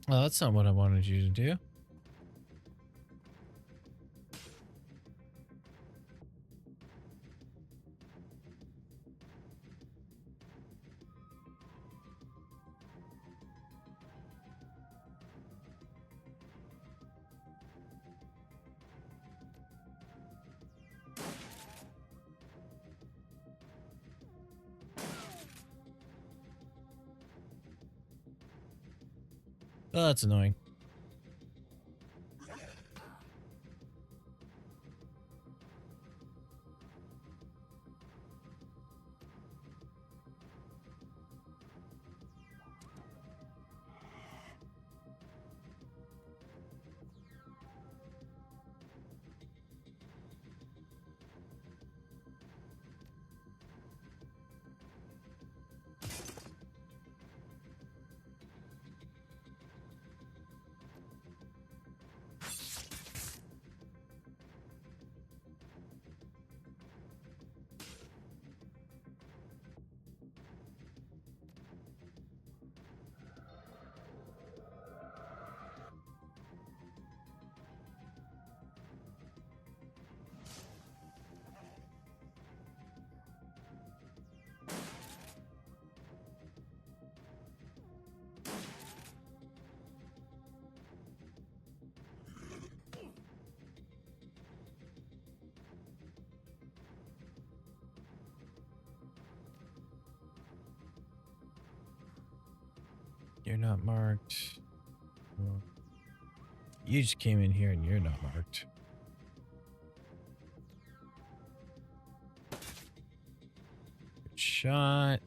Speaker 1: Well, that's not what I wanted you to do. Oh, that's annoying. You're not marked. Well, you just came in here and you're not marked. Good shot.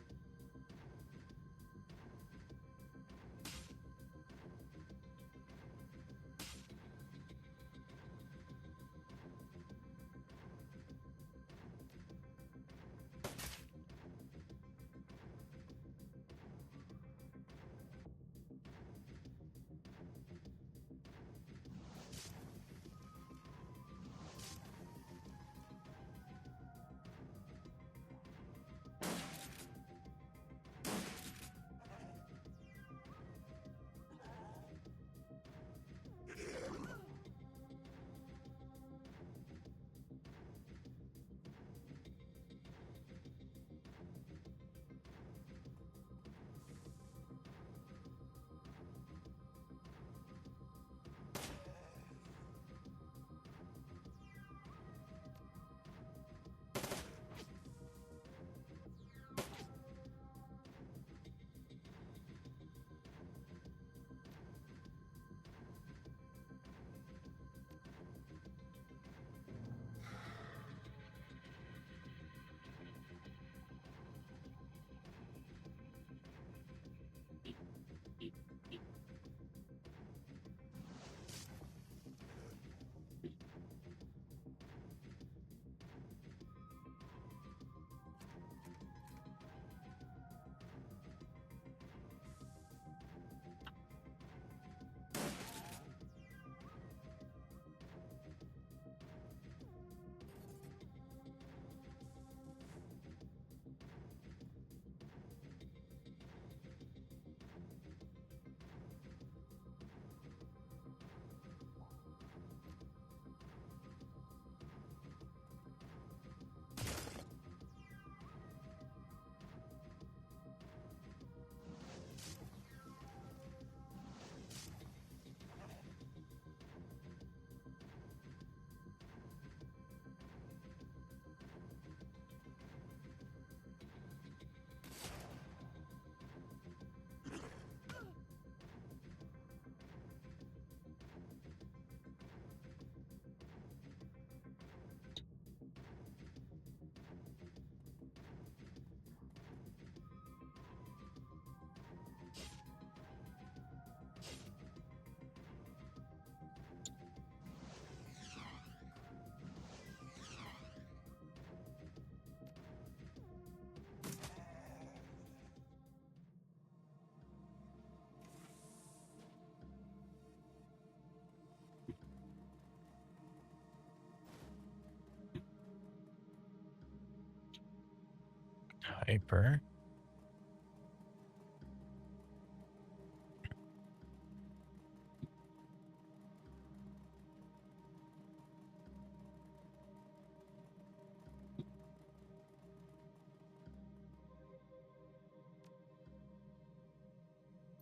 Speaker 1: Hyper.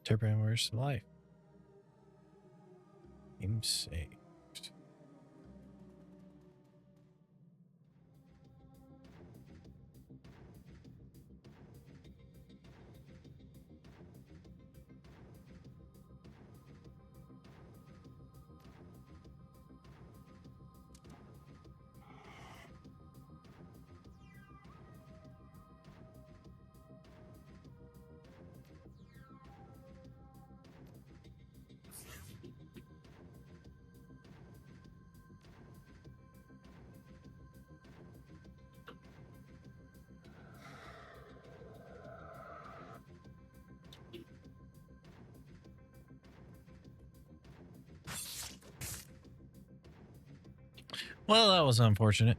Speaker 1: Turban wears to life. Game saved. Well, that was unfortunate.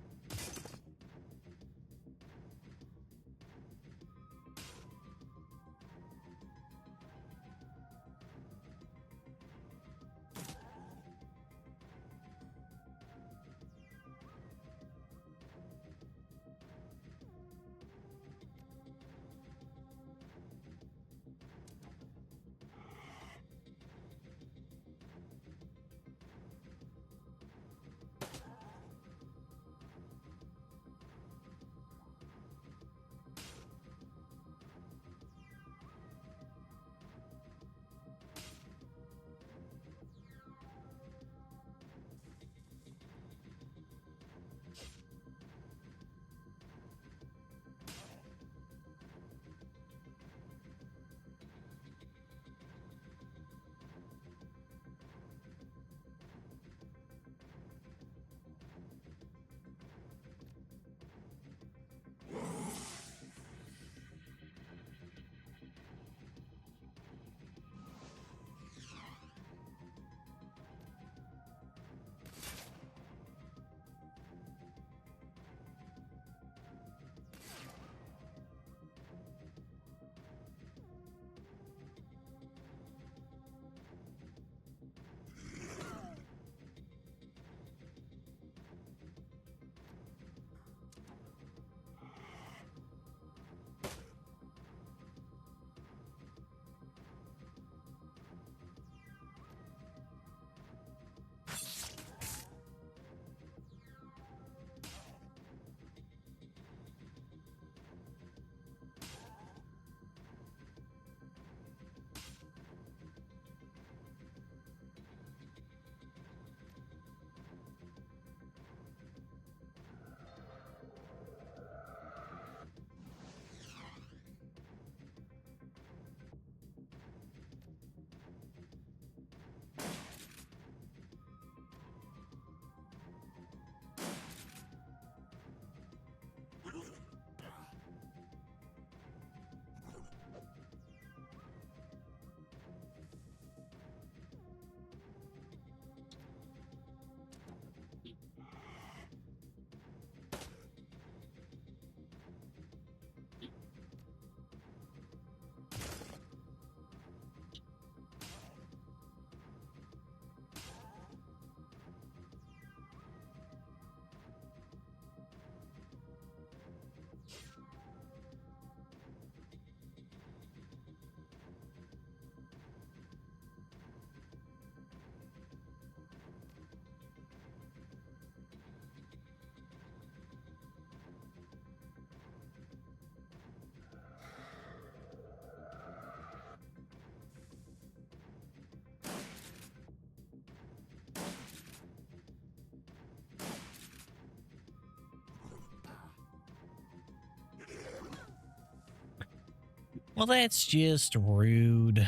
Speaker 1: Well, that's just rude.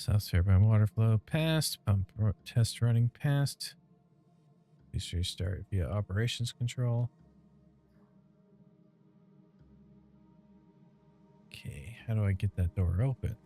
Speaker 1: South turbine water flow passed. Pump test running passed. Please restart via operations control. Okay, how do I get that door open?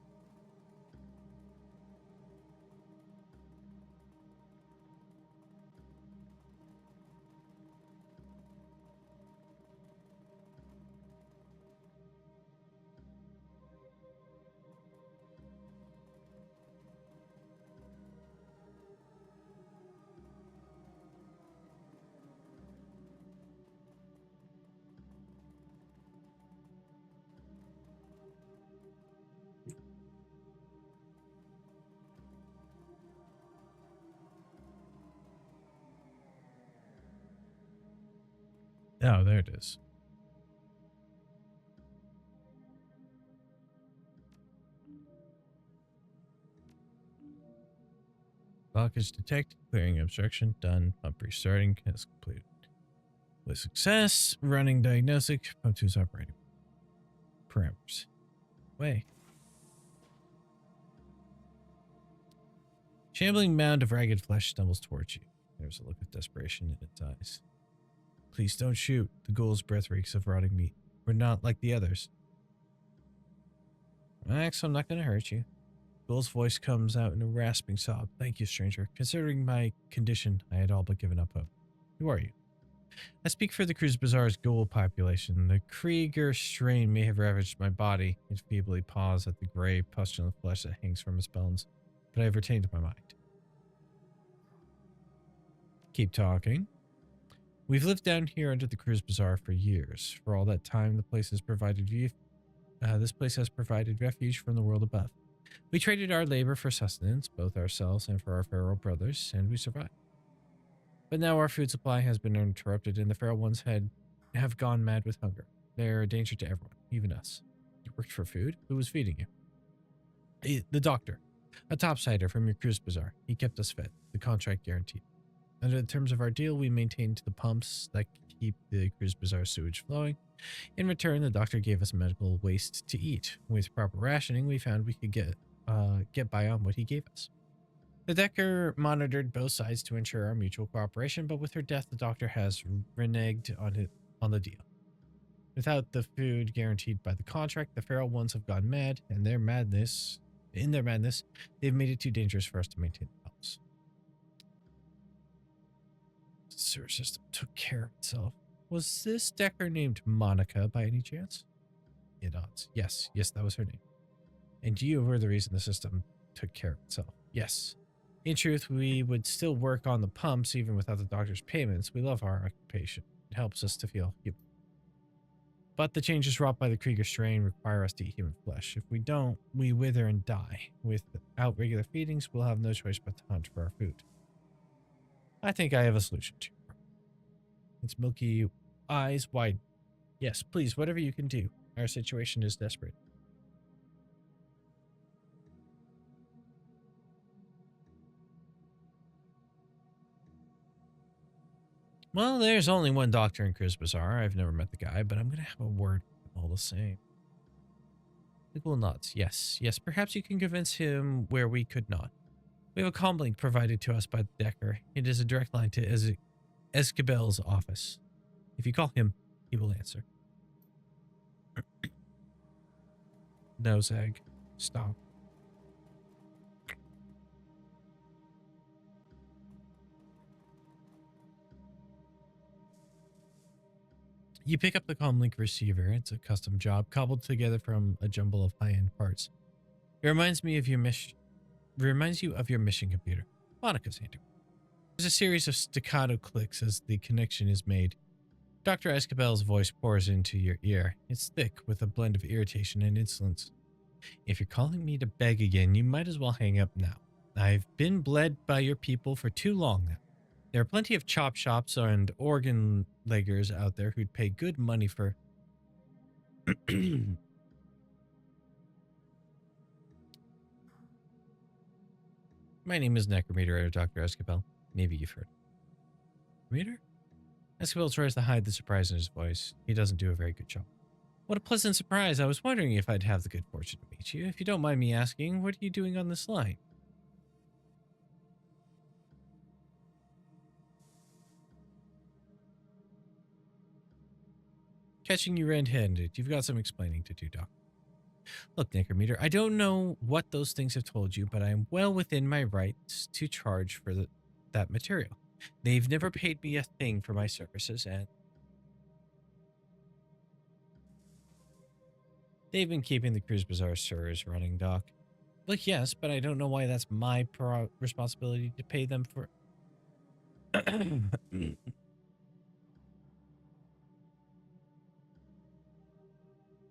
Speaker 1: Oh, there it is. Blockage detected. Clearing obstruction. Done. Pump restarting. Is completed. With success. Running diagnostic. Pump 2 is operating. Parameters. Way. Shambling mound of ragged flesh stumbles towards you. There's a look of desperation in its eyes. Please don't shoot. The ghoul's breath reeks of rotting meat. We're not like the others. Max, I'm not going to hurt you. Ghoul's voice comes out in a rasping sob. Thank you, stranger. Considering my condition, I had all but given up hope. Who are you? I speak for the Cruz Bazaar's ghoul population. The Krieger strain may have ravaged my body. It feebly paws at the gray, pustulant flesh that hangs from its bones, but I have retained my mind. Keep talking. We've lived down here under the Cruz Bazaar for years. For all that time, this place has provided refuge from the world above. We traded our labor for sustenance, both ourselves and for our feral brothers, and we survived. But now our food supply has been interrupted, and the feral ones have gone mad with hunger. They're a danger to everyone, even us. You worked for food? Who was feeding you? The doctor. A topsider from your Cruz Bazaar. He kept us fed. The contract guaranteed. Under the terms of our deal, we maintained the pumps that keep the Cruz Bazaar sewage flowing. In return, the doctor gave us medical waste to eat. With proper rationing, we found we could get by on what he gave us. The Decker monitored both sides to ensure our mutual cooperation, but with her death, the doctor has reneged on the deal. Without the food guaranteed by the contract, the feral ones have gone mad, and in their madness, they've made it too dangerous for us to maintain the pumps. The sewer system took care of itself. Was this Decker named Monica by any chance? It odds. Yes, that was her name. And you were the reason the system took care of itself. Yes. In truth, we would still work on the pumps even without the doctor's payments. We love our occupation. It helps us to feel human. But the changes wrought by the Krieger strain require us to eat human flesh. If we don't, we wither and die. Without regular feedings, we'll have no choice but to hunt for our food. I think I have a solution to your problem. Its milky eyes widen. Yes, please, whatever you can do. Our situation is desperate. Well, there's only one doctor in Cruz Bazaar. I've never met the guy, but I'm going to have a word with him all the same. The ghoul nods. Yes, perhaps you can convince him where we could not. We have a comm link provided to us by Decker. It is a direct line to Escabel's office. If you call him, he will answer. Noseg. Stop. You pick up the comlink receiver. It's a custom job cobbled together from a jumble of high-end parts. It reminds you of your mission computer. Monica's handiwork. There's a series of staccato clicks as the connection is made. Dr. Escabel's voice pours into your ear. It's thick with a blend of irritation and insolence. If you're calling me to beg again, you might as well hang up now. I've been bled by your people for too long now. There are plenty of chop shops and organ leggers out there who'd pay good money for... My name is Necrometer, Dr. Escabel. Maybe you've heard. Necrometer? Escabel tries to hide the surprise in his voice. He doesn't do a very good job. What a pleasant surprise. I was wondering if I'd have the good fortune to meet you. If you don't mind me asking, what are you doing on this line? Catching you red-handed. You've got some explaining to do, Doc. Look, Necrometer, I don't know what those things have told you, but I am well within my rights to charge for that material. They've never paid me a thing for my services, and they've been keeping the Cruise Bazaar servers running, Doc. Look, yes, but I don't know why that's my responsibility to pay them for...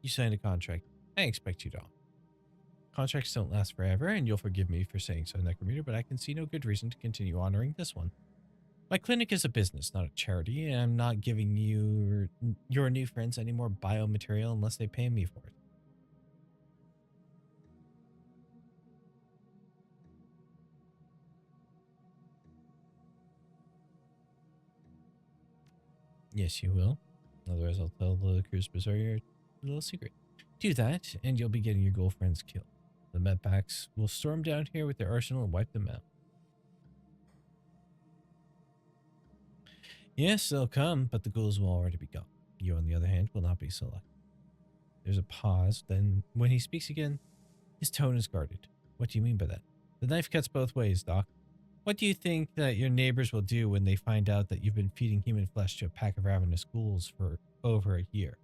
Speaker 1: You signed a contract. I expect you to. Contracts don't last forever, and you'll forgive me for saying so, Necrometer, but I can see no good reason to continue honoring this one. My clinic is a business, not a charity, and I'm not giving you your new friends any more biomaterial unless they pay me for it. Yes, you will. Otherwise, I'll tell the Cruise Bazaar your little secret. Do that, and you'll be getting your girlfriends killed. The medpacks will storm down here with their arsenal and wipe them out. Yes, they'll come, but the ghouls will already be gone. You, on the other hand, will not be so lucky. There's a pause, then when he speaks again, his tone is guarded. What do you mean by that? The knife cuts both ways, Doc. What do you think that your neighbors will do when they find out that you've been feeding human flesh to a pack of ravenous ghouls for over a year?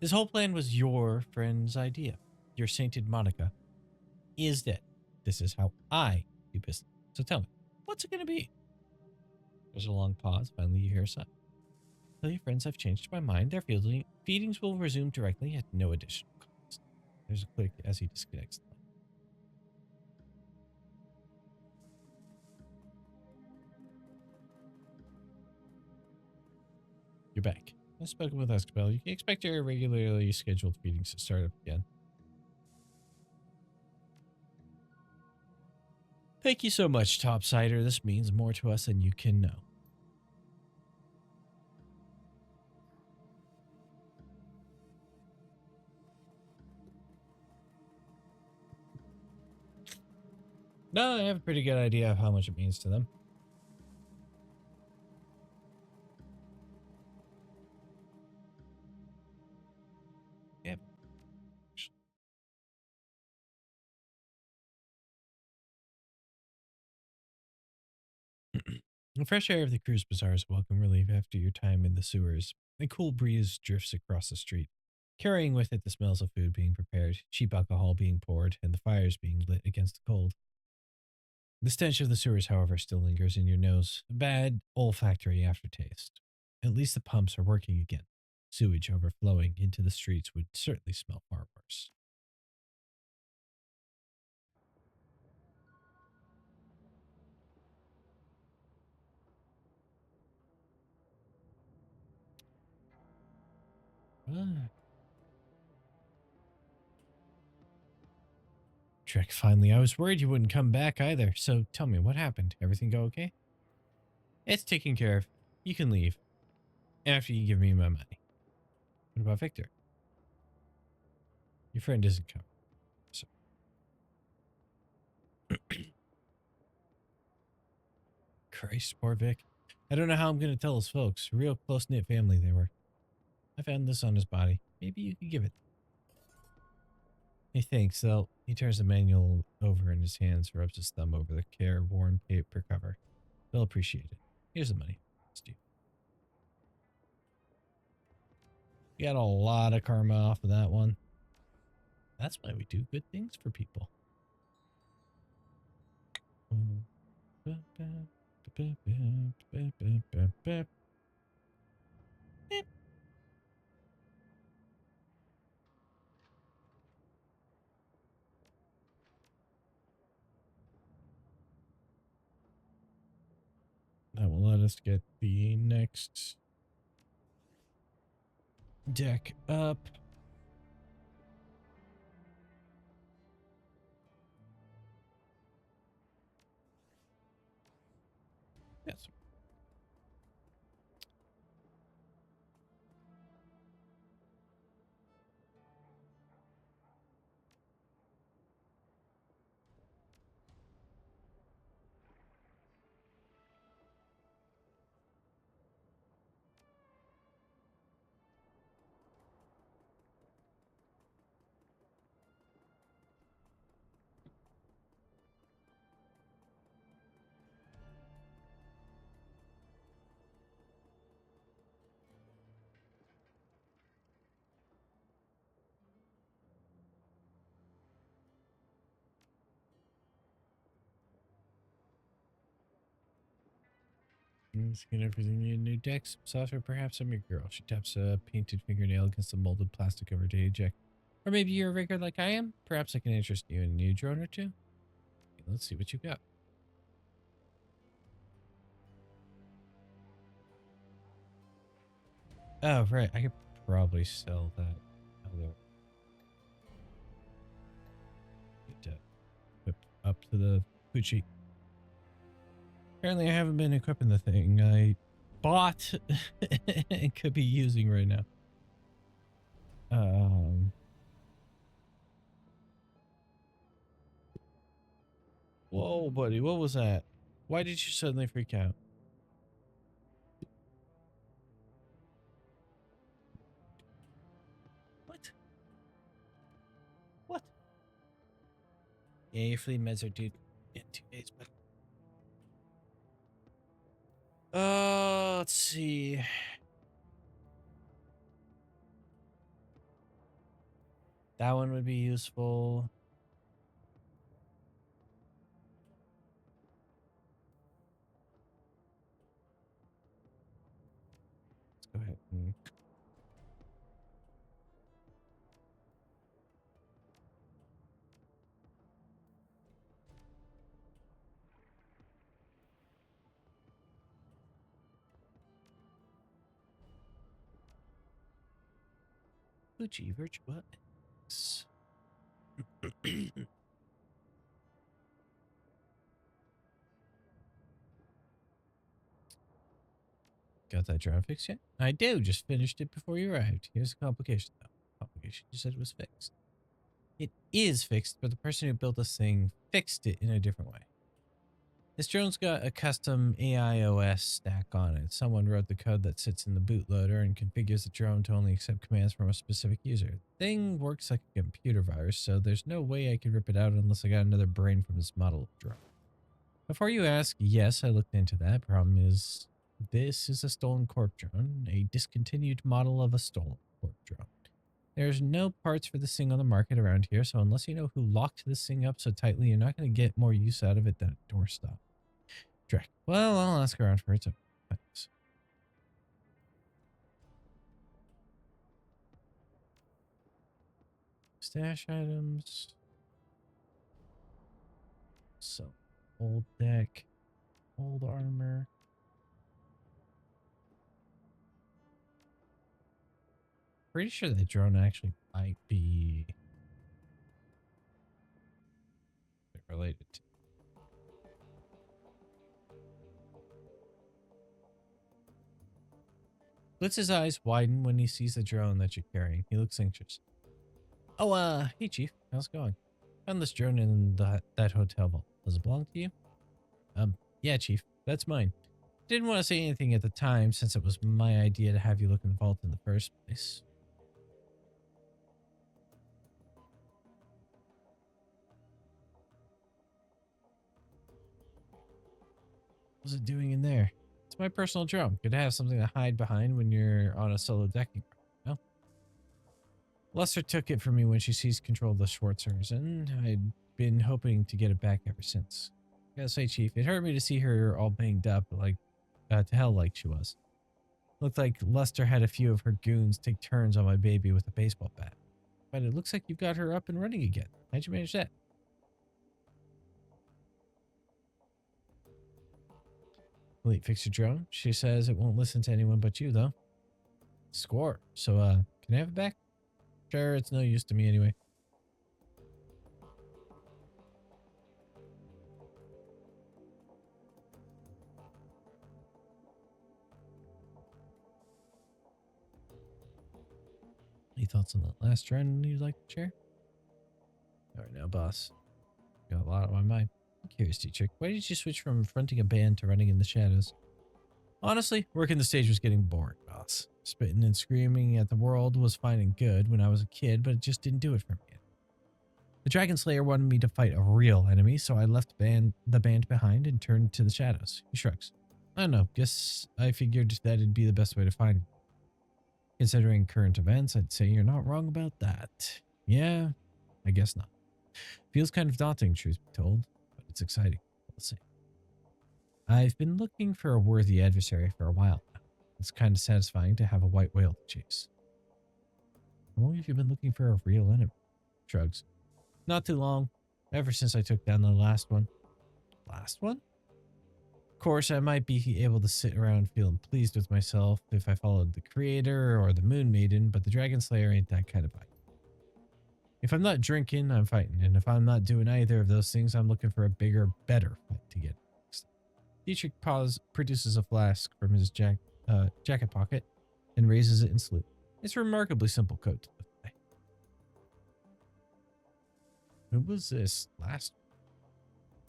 Speaker 1: This whole plan was your friend's idea. Your sainted Monica is dead. This is how I do business. So tell me, what's it going to be? There's a long pause. Finally, you hear a sigh. Tell your friends I've changed my mind. Their feedings will resume directly at no additional cost. There's a click as he disconnects the line. You're back. I've spoken with Escabel. You can expect your irregularly scheduled feedings to start up again. Thank you so much, Topsider. This means more to us than you can know. No, I have a pretty good idea of how much it means to them. Yep. The fresh air of the Cruise Bazaar is a welcome relief after your time in the sewers. A cool breeze drifts across the street, carrying with it the smells of food being prepared, cheap alcohol being poured, and the fires being lit against the cold. The stench of the sewers, however, still lingers in your nose, a bad olfactory aftertaste. At least the pumps are working again. Sewage overflowing into the streets would certainly smell far worse. Ah. Trek, finally. I was worried you wouldn't come back either. So tell me, what happened? Everything go okay? It's taken care of. You can leave. After you give me my money. What about Victor? Your friend isn't coming. So. Christ, poor Vic. I don't know how I'm going to tell his folks. Real close-knit family they were. I found this on his body. Maybe you could give it. He thinks, though. He turns the manual over in his hands, rubs his thumb over the careworn paper cover. They'll appreciate it. Here's the money. Steve. You got a lot of karma off of that one. That's why we do good things for people. That will let us get the next deck up. Yes. Skin everything in new decks. Software, perhaps I'm your girl. She taps a painted fingernail against the molded plastic of her day deck. Or maybe you're a rigger like I am. Perhaps I can interest you in a new drone or two. Okay, let's see what you got. Oh, right. I could probably sell that other. Need to equip up to the Poochie. Apparently, I haven't been equipping the thing I bought and could be using right now. Whoa, buddy. What was that? Why did you suddenly freak out? What? What? Yeah, your flea meds are due in 2 days, but let's see. That one would be useful. Let's go ahead and Fuji Virtua X. Got that drone fixed yet? I do. Just finished it before you arrived. Here's the complication, though. Complication. You said it was fixed. It is fixed, but the person who built this thing fixed it in a different way. This drone's got a custom AIOS stack on it. Someone wrote the code that sits in the bootloader and configures the drone to only accept commands from a specific user. The thing works like a computer virus, so there's no way I could rip it out unless I got another brain from this model of drone. Before you ask, yes, I looked into that. Problem is, this is a stolen corp drone, a discontinued model of a stolen corp drone. There's no parts for this thing on the market around here, so unless you know who locked this thing up so tightly, you're not going to get more use out of it than a doorstop. Drek. Well, I'll ask around for it, so thanks. Stash items. So, old deck, old armor. Pretty sure that drone actually might be related to. Blitz's eyes widen when he sees the drone that you're carrying. He looks anxious. Oh, hey, Chief. How's it going? Found this drone in that hotel vault. Does it belong to you? Yeah, Chief. That's mine. Didn't want to say anything at the time since it was my idea to have you look in the vault in the first place. What's it doing in there? It's my personal drone. Good to have something to hide behind when you're on a solo decking. No. Lester took it from me when she seized control of the Schwarzers, and I'd been hoping to get it back ever since. Gotta say, Chief, it hurt me to see her all banged up, like, to hell like she was. Looked like Lester had a few of her goons take turns on my baby with a baseball bat. But it looks like you got her up and running again. How'd you manage that? Elite fix your drone. She says it won't listen to anyone but you, though. Score. So, can I have it back? Sure, it's no use to me anyway. Any thoughts on that last trend you'd like to share? All right, now, boss. Got a lot on my mind. I'm curious, teacher. Why did you switch from fronting a band to running in the shadows? Honestly, working the stage was getting boring, boss. Spitting and screaming at the world was fine and good when I was a kid, but it just didn't do it for me. The Dragon Slayer wanted me to fight a real enemy, so I left the band behind and turned to the shadows. He shrugs. I don't know, guess I figured that'd be the best way to find him. Considering current events, I'd say you're not wrong about that. Yeah, I guess not. Feels kind of daunting, truth be told, but it's exciting. We'll see. I've been looking for a worthy adversary for a while now. It's kind of satisfying to have a white whale to chase. How long have you been looking for a real enemy? Shrugs. Not too long. Ever since I took down the last one. Last one? Of course, I might be able to sit around feeling pleased with myself if I followed the Creator or the Moon Maiden, but the Dragon Slayer ain't that kind of vibe. If I'm not drinking, I'm fighting, and if I'm not doing either of those things, I'm looking for a bigger, better fight to get next. Dietrich produces a flask from his jacket pocket and raises it in salute. It's a remarkably simple coat to live by. Who was this last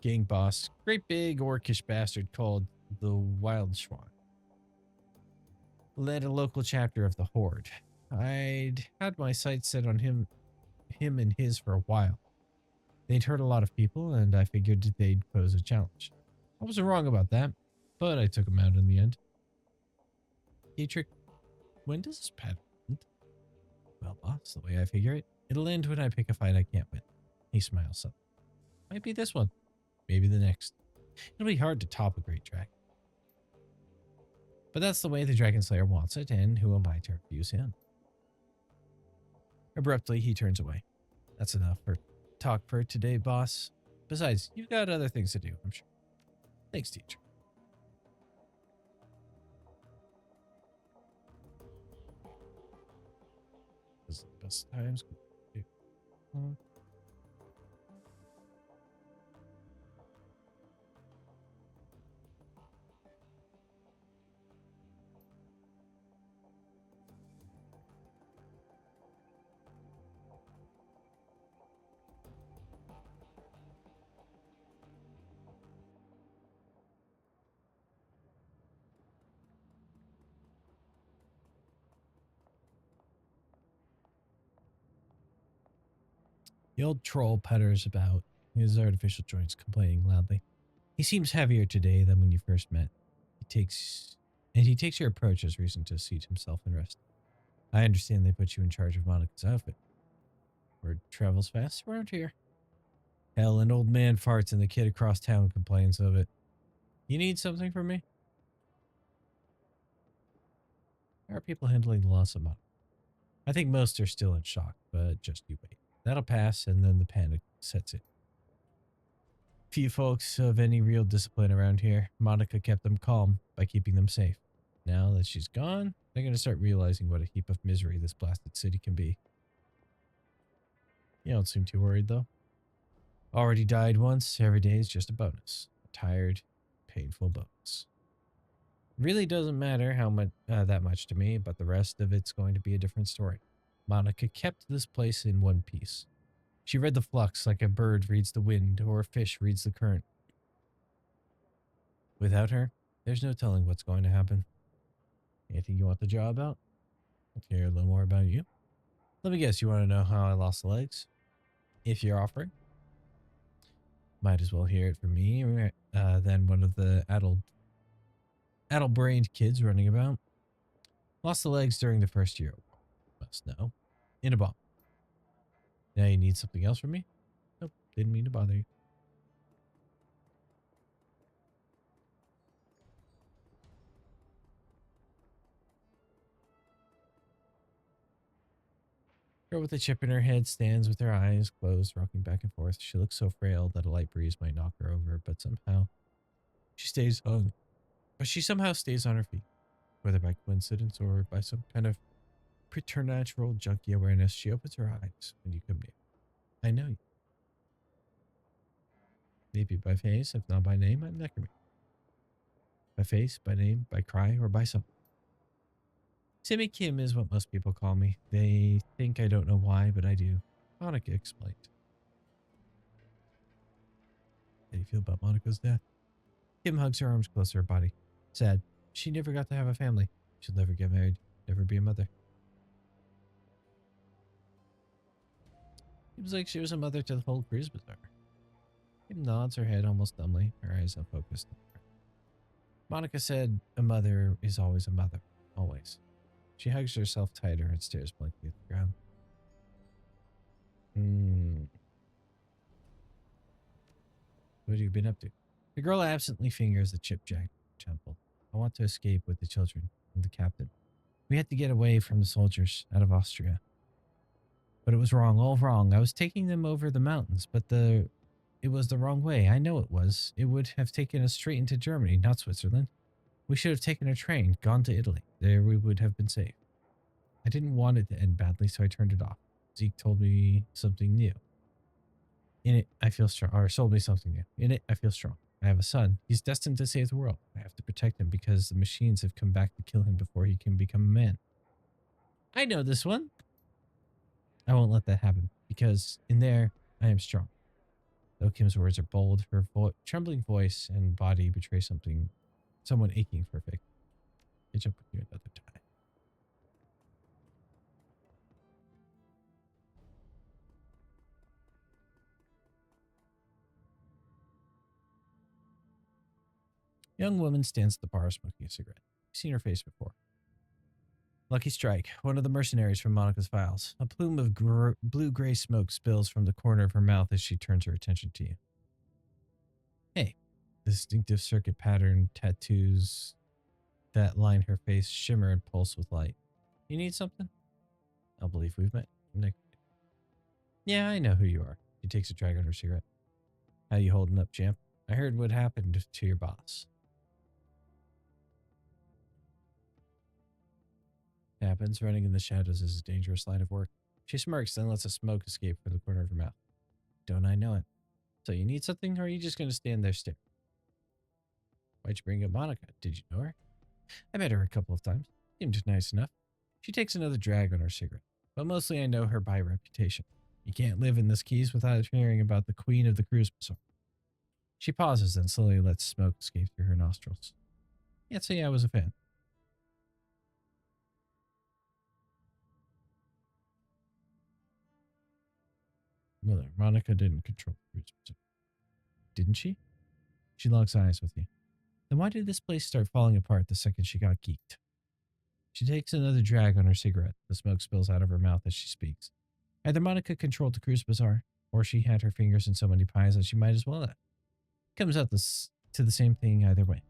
Speaker 1: gang boss? Great big orcish bastard called the Wild Swan. Led a local chapter of the Horde. I'd had my sights set on him and his for a while. They'd hurt a lot of people, and I figured they'd pose a challenge. I wasn't wrong about that, but I took him out in the end. Dietrich, when does this pattern end? Well, boss, the way I figure it, it'll end when I pick a fight I can't win. He smiles suddenly. Might be this one. Maybe the next. It'll be hard to top a great dragon. But that's the way the Dragon Slayer wants it, and who am I to refuse him? Abruptly, he turns away. That's enough for talk for today, boss. Besides, you've got other things to do, I'm sure. Thanks, teacher. This is the best times. The old troll putters about, his artificial joints complaining loudly. He seems heavier today than when you first met. He takes your approach as reason to seat himself and rest. I understand they put you in charge of Monica's outfit. Word travels fast around here. Hell, an old man farts and the kid across town complains of it. You need something from me? How are people handling the loss of Monica? I think most are still in shock, but just you wait. That'll pass, and then the panic sets in. Few folks of any real discipline around here. Monica kept them calm by keeping them safe. Now that she's gone, they're going to start realizing what a heap of misery this blasted city can be. You don't seem too worried, though. Already died once, every day is just a bonus. A tired, painful bonus. Really doesn't matter how much that much to me, but the rest of it's going to be a different story. Monica kept this place in one piece. She read the flux like a bird reads the wind or a fish reads the current. Without her, there's no telling what's going to happen. Anything you want the job about? Let's hear a little more about you. Let me guess, you want to know how I lost the legs? If you're offering. Might as well hear it from me than one of the addle-brained kids running about. Lost the legs during the first year. Must know. In a bomb. Now you need something else from me? Nope, didn't mean to bother you. Girl with a chip in her head stands with her eyes closed, rocking back and forth. She looks so frail that a light breeze might knock her over, but she somehow stays on her feet. Whether by coincidence or by some kind of preternatural junkie awareness, she opens her eyes when you come near. I know you. Maybe by face, if not by name, I'm Necrometer. By face, by name, by cry, or by something. Timmy Kim is what most people call me. They think I don't know why, but I do. Monica explained. How do you feel about Monica's death? Kim hugs her arms close to her body. Sad. She never got to have a family. She'll never get married. Never be a mother. Seems like she was a mother to the whole cruise bazaar. Kim nods her head almost dumbly, her eyes unfocused. Monica said a mother is always a mother. Always. She hugs herself tighter and stares blankly at the ground. What have you been up to? The girl absently fingers the chip-jack temple. I want to escape with the children and the captain. We had to get away from the soldiers out of Austria. But it was wrong, all wrong. I was taking them over the mountains, but it was the wrong way. I know it was. It would have taken us straight into Germany, not Switzerland. We should have taken a train, gone to Italy. There we would have been safe. I didn't want it to end badly, so I turned it off. Zeke told me something new. In it, I feel strong, or sold me something new. In it, I feel strong. I have a son. He's destined to save the world. I have to protect him because the machines have come back to kill him before he can become a man. I know this one. I won't let that happen because in there, I am strong. Though Kim's words are bold, her trembling voice and body betray someone aching for victory. Catch up with you another time. Young woman stands at the bar smoking a cigarette. You've seen her face before. Lucky strike. One of the mercenaries from Monica's files. A plume of blue-gray smoke spills from the corner of her mouth as she turns her attention to you. Hey. The distinctive circuit pattern tattoos that line her face shimmer and pulse with light. You need something? I'll believe we've met. Nick. Yeah, I know who you are. She takes a drag on her cigarette. How you holding up, champ? I heard what happened to your boss. Happens. Running in the shadows is a dangerous line of work. She smirks, then lets a smoke escape from the corner of her mouth. Don't I know it? So you need something, or are you just going to stand there staring? Why'd you bring up Monica? Did you know her? I met her a couple of times. Seemed nice enough. She takes another drag on her cigarette. But mostly I know her by reputation. You can't live in this Keys without hearing about the Queen of the Cruise Bazaar. She pauses, then slowly lets smoke escape through her nostrils. Can't say I was a fan. Mother, Monica didn't control the Cruise Bazaar. Didn't she? She locks eyes with you. Then why did this place start falling apart the second she got geeked? She takes another drag on her cigarette. The smoke spills out of her mouth as she speaks. Either Monica controlled the Cruise Bazaar, or she had her fingers in so many pies that she might as well have. Comes out to the same thing either way.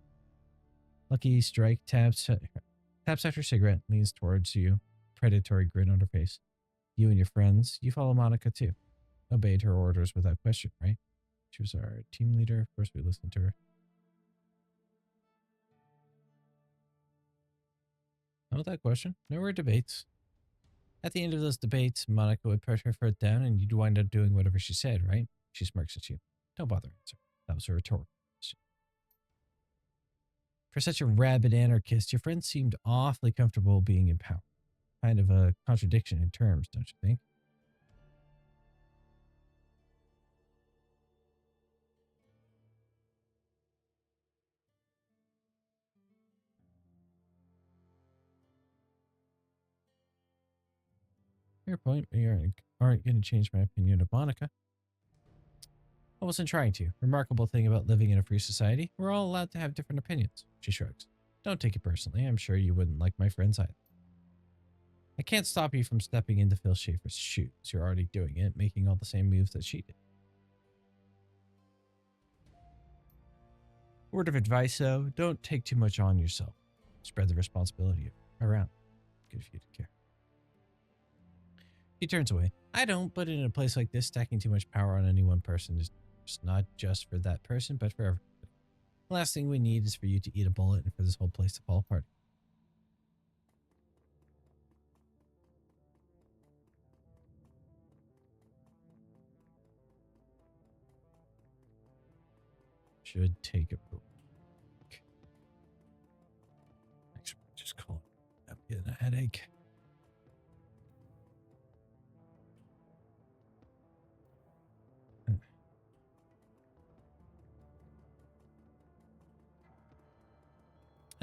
Speaker 1: Lucky Strike taps at her cigarette, leans towards you, predatory grin on her face. You and your friends, you follow Monica too. Obeyed her orders without question, right? She was our team leader. Of course we listened to her. Not without question. There were debates. At the end of those debates, Monica would put her foot down and you'd wind up doing whatever she said, right? She smirks at you. Don't bother answering. That was a rhetorical question. For such a rabid anarchist, your friend seemed awfully comfortable being in power. Kind of a contradiction in terms, don't you think? Fair point. We aren't going to change my opinion of Monica. I wasn't trying to. Remarkable thing about living in a free society, we're all allowed to have different opinions. She shrugs. Don't take it personally. I'm sure you wouldn't like my friends either. I can't stop you from stepping into Phil Schaefer's shoes. You're already doing it, making all the same moves that she did. Word of advice, though, don't take too much on yourself. Spread the responsibility around. Good for you to care. He turns away. I don't, but in a place like this, stacking too much power on any one person is not just for that person, but for everybody. The last thing we need is for you to eat a bullet and for this whole place to fall apart. Should take a break. Actually, just call it. I'm getting a headache.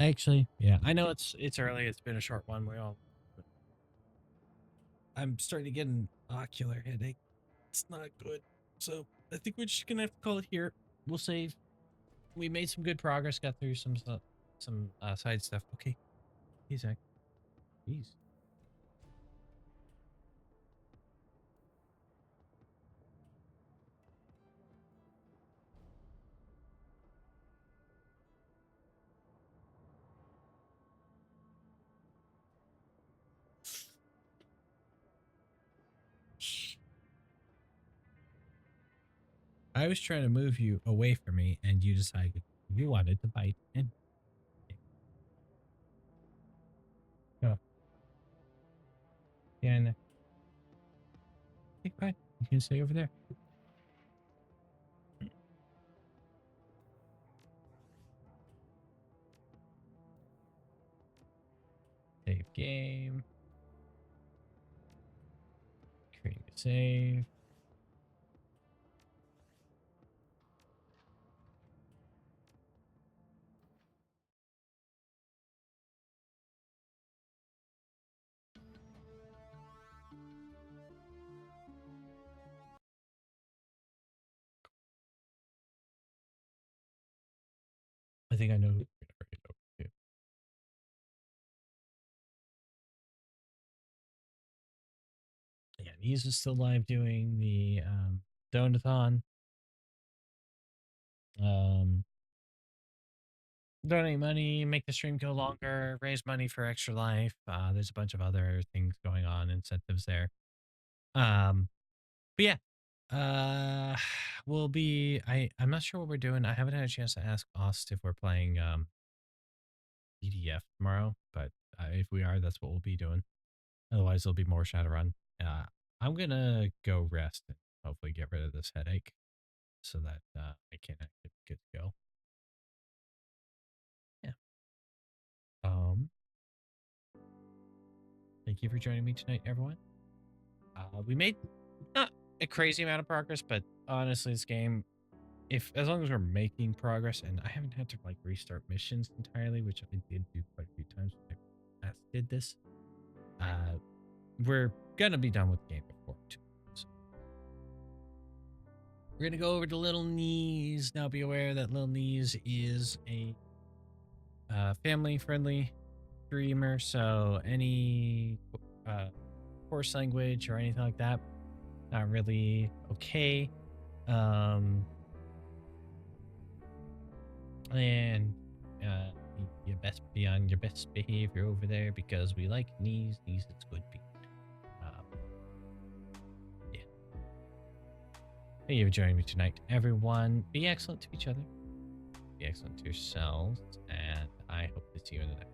Speaker 1: Actually, yeah, I know it's early. It's been a short one. I'm starting to get an ocular headache. It's not good. So I think we're just gonna have to call it here. We'll save. We made some good progress. Got through some side stuff. Okay, hey Zach. Jeez. I was trying to move you away from me, and you decided you wanted to bite. And go. Yeah, and okay, fine. You can stay over there. Save game. Create a save. I think I know who we're gonna bring it over to. Yeah, Nees is still live doing the donathon. Donate money, make the stream go longer, raise money for Extra Life. There's a bunch of other things going on, incentives there. But yeah, we'll be. I'm not sure what we're doing. I haven't had a chance to ask Ost if we're playing EDF tomorrow, but if we are, that's what we'll be doing. Otherwise, there'll be more Shadowrun. I'm gonna go rest and hopefully get rid of this headache so that I can actually get to go. Yeah. Thank you for joining me tonight, everyone. We made not a crazy amount of progress, but honestly, this game, if as long as we're making progress, and I haven't had to like restart missions entirely, which I did do quite a few times when I last did this, we're gonna be done with the game before too. So we're gonna go over to Little Knees. Now be aware that Little Knees is a family-friendly streamer, so any coarse language or anything like that, not really okay. And you best be on your best behavior over there because we like Knees. Knees is good people. Yeah. Thank you for joining me tonight, everyone. Be excellent to each other. Be excellent to yourselves. And I hope to see you in the next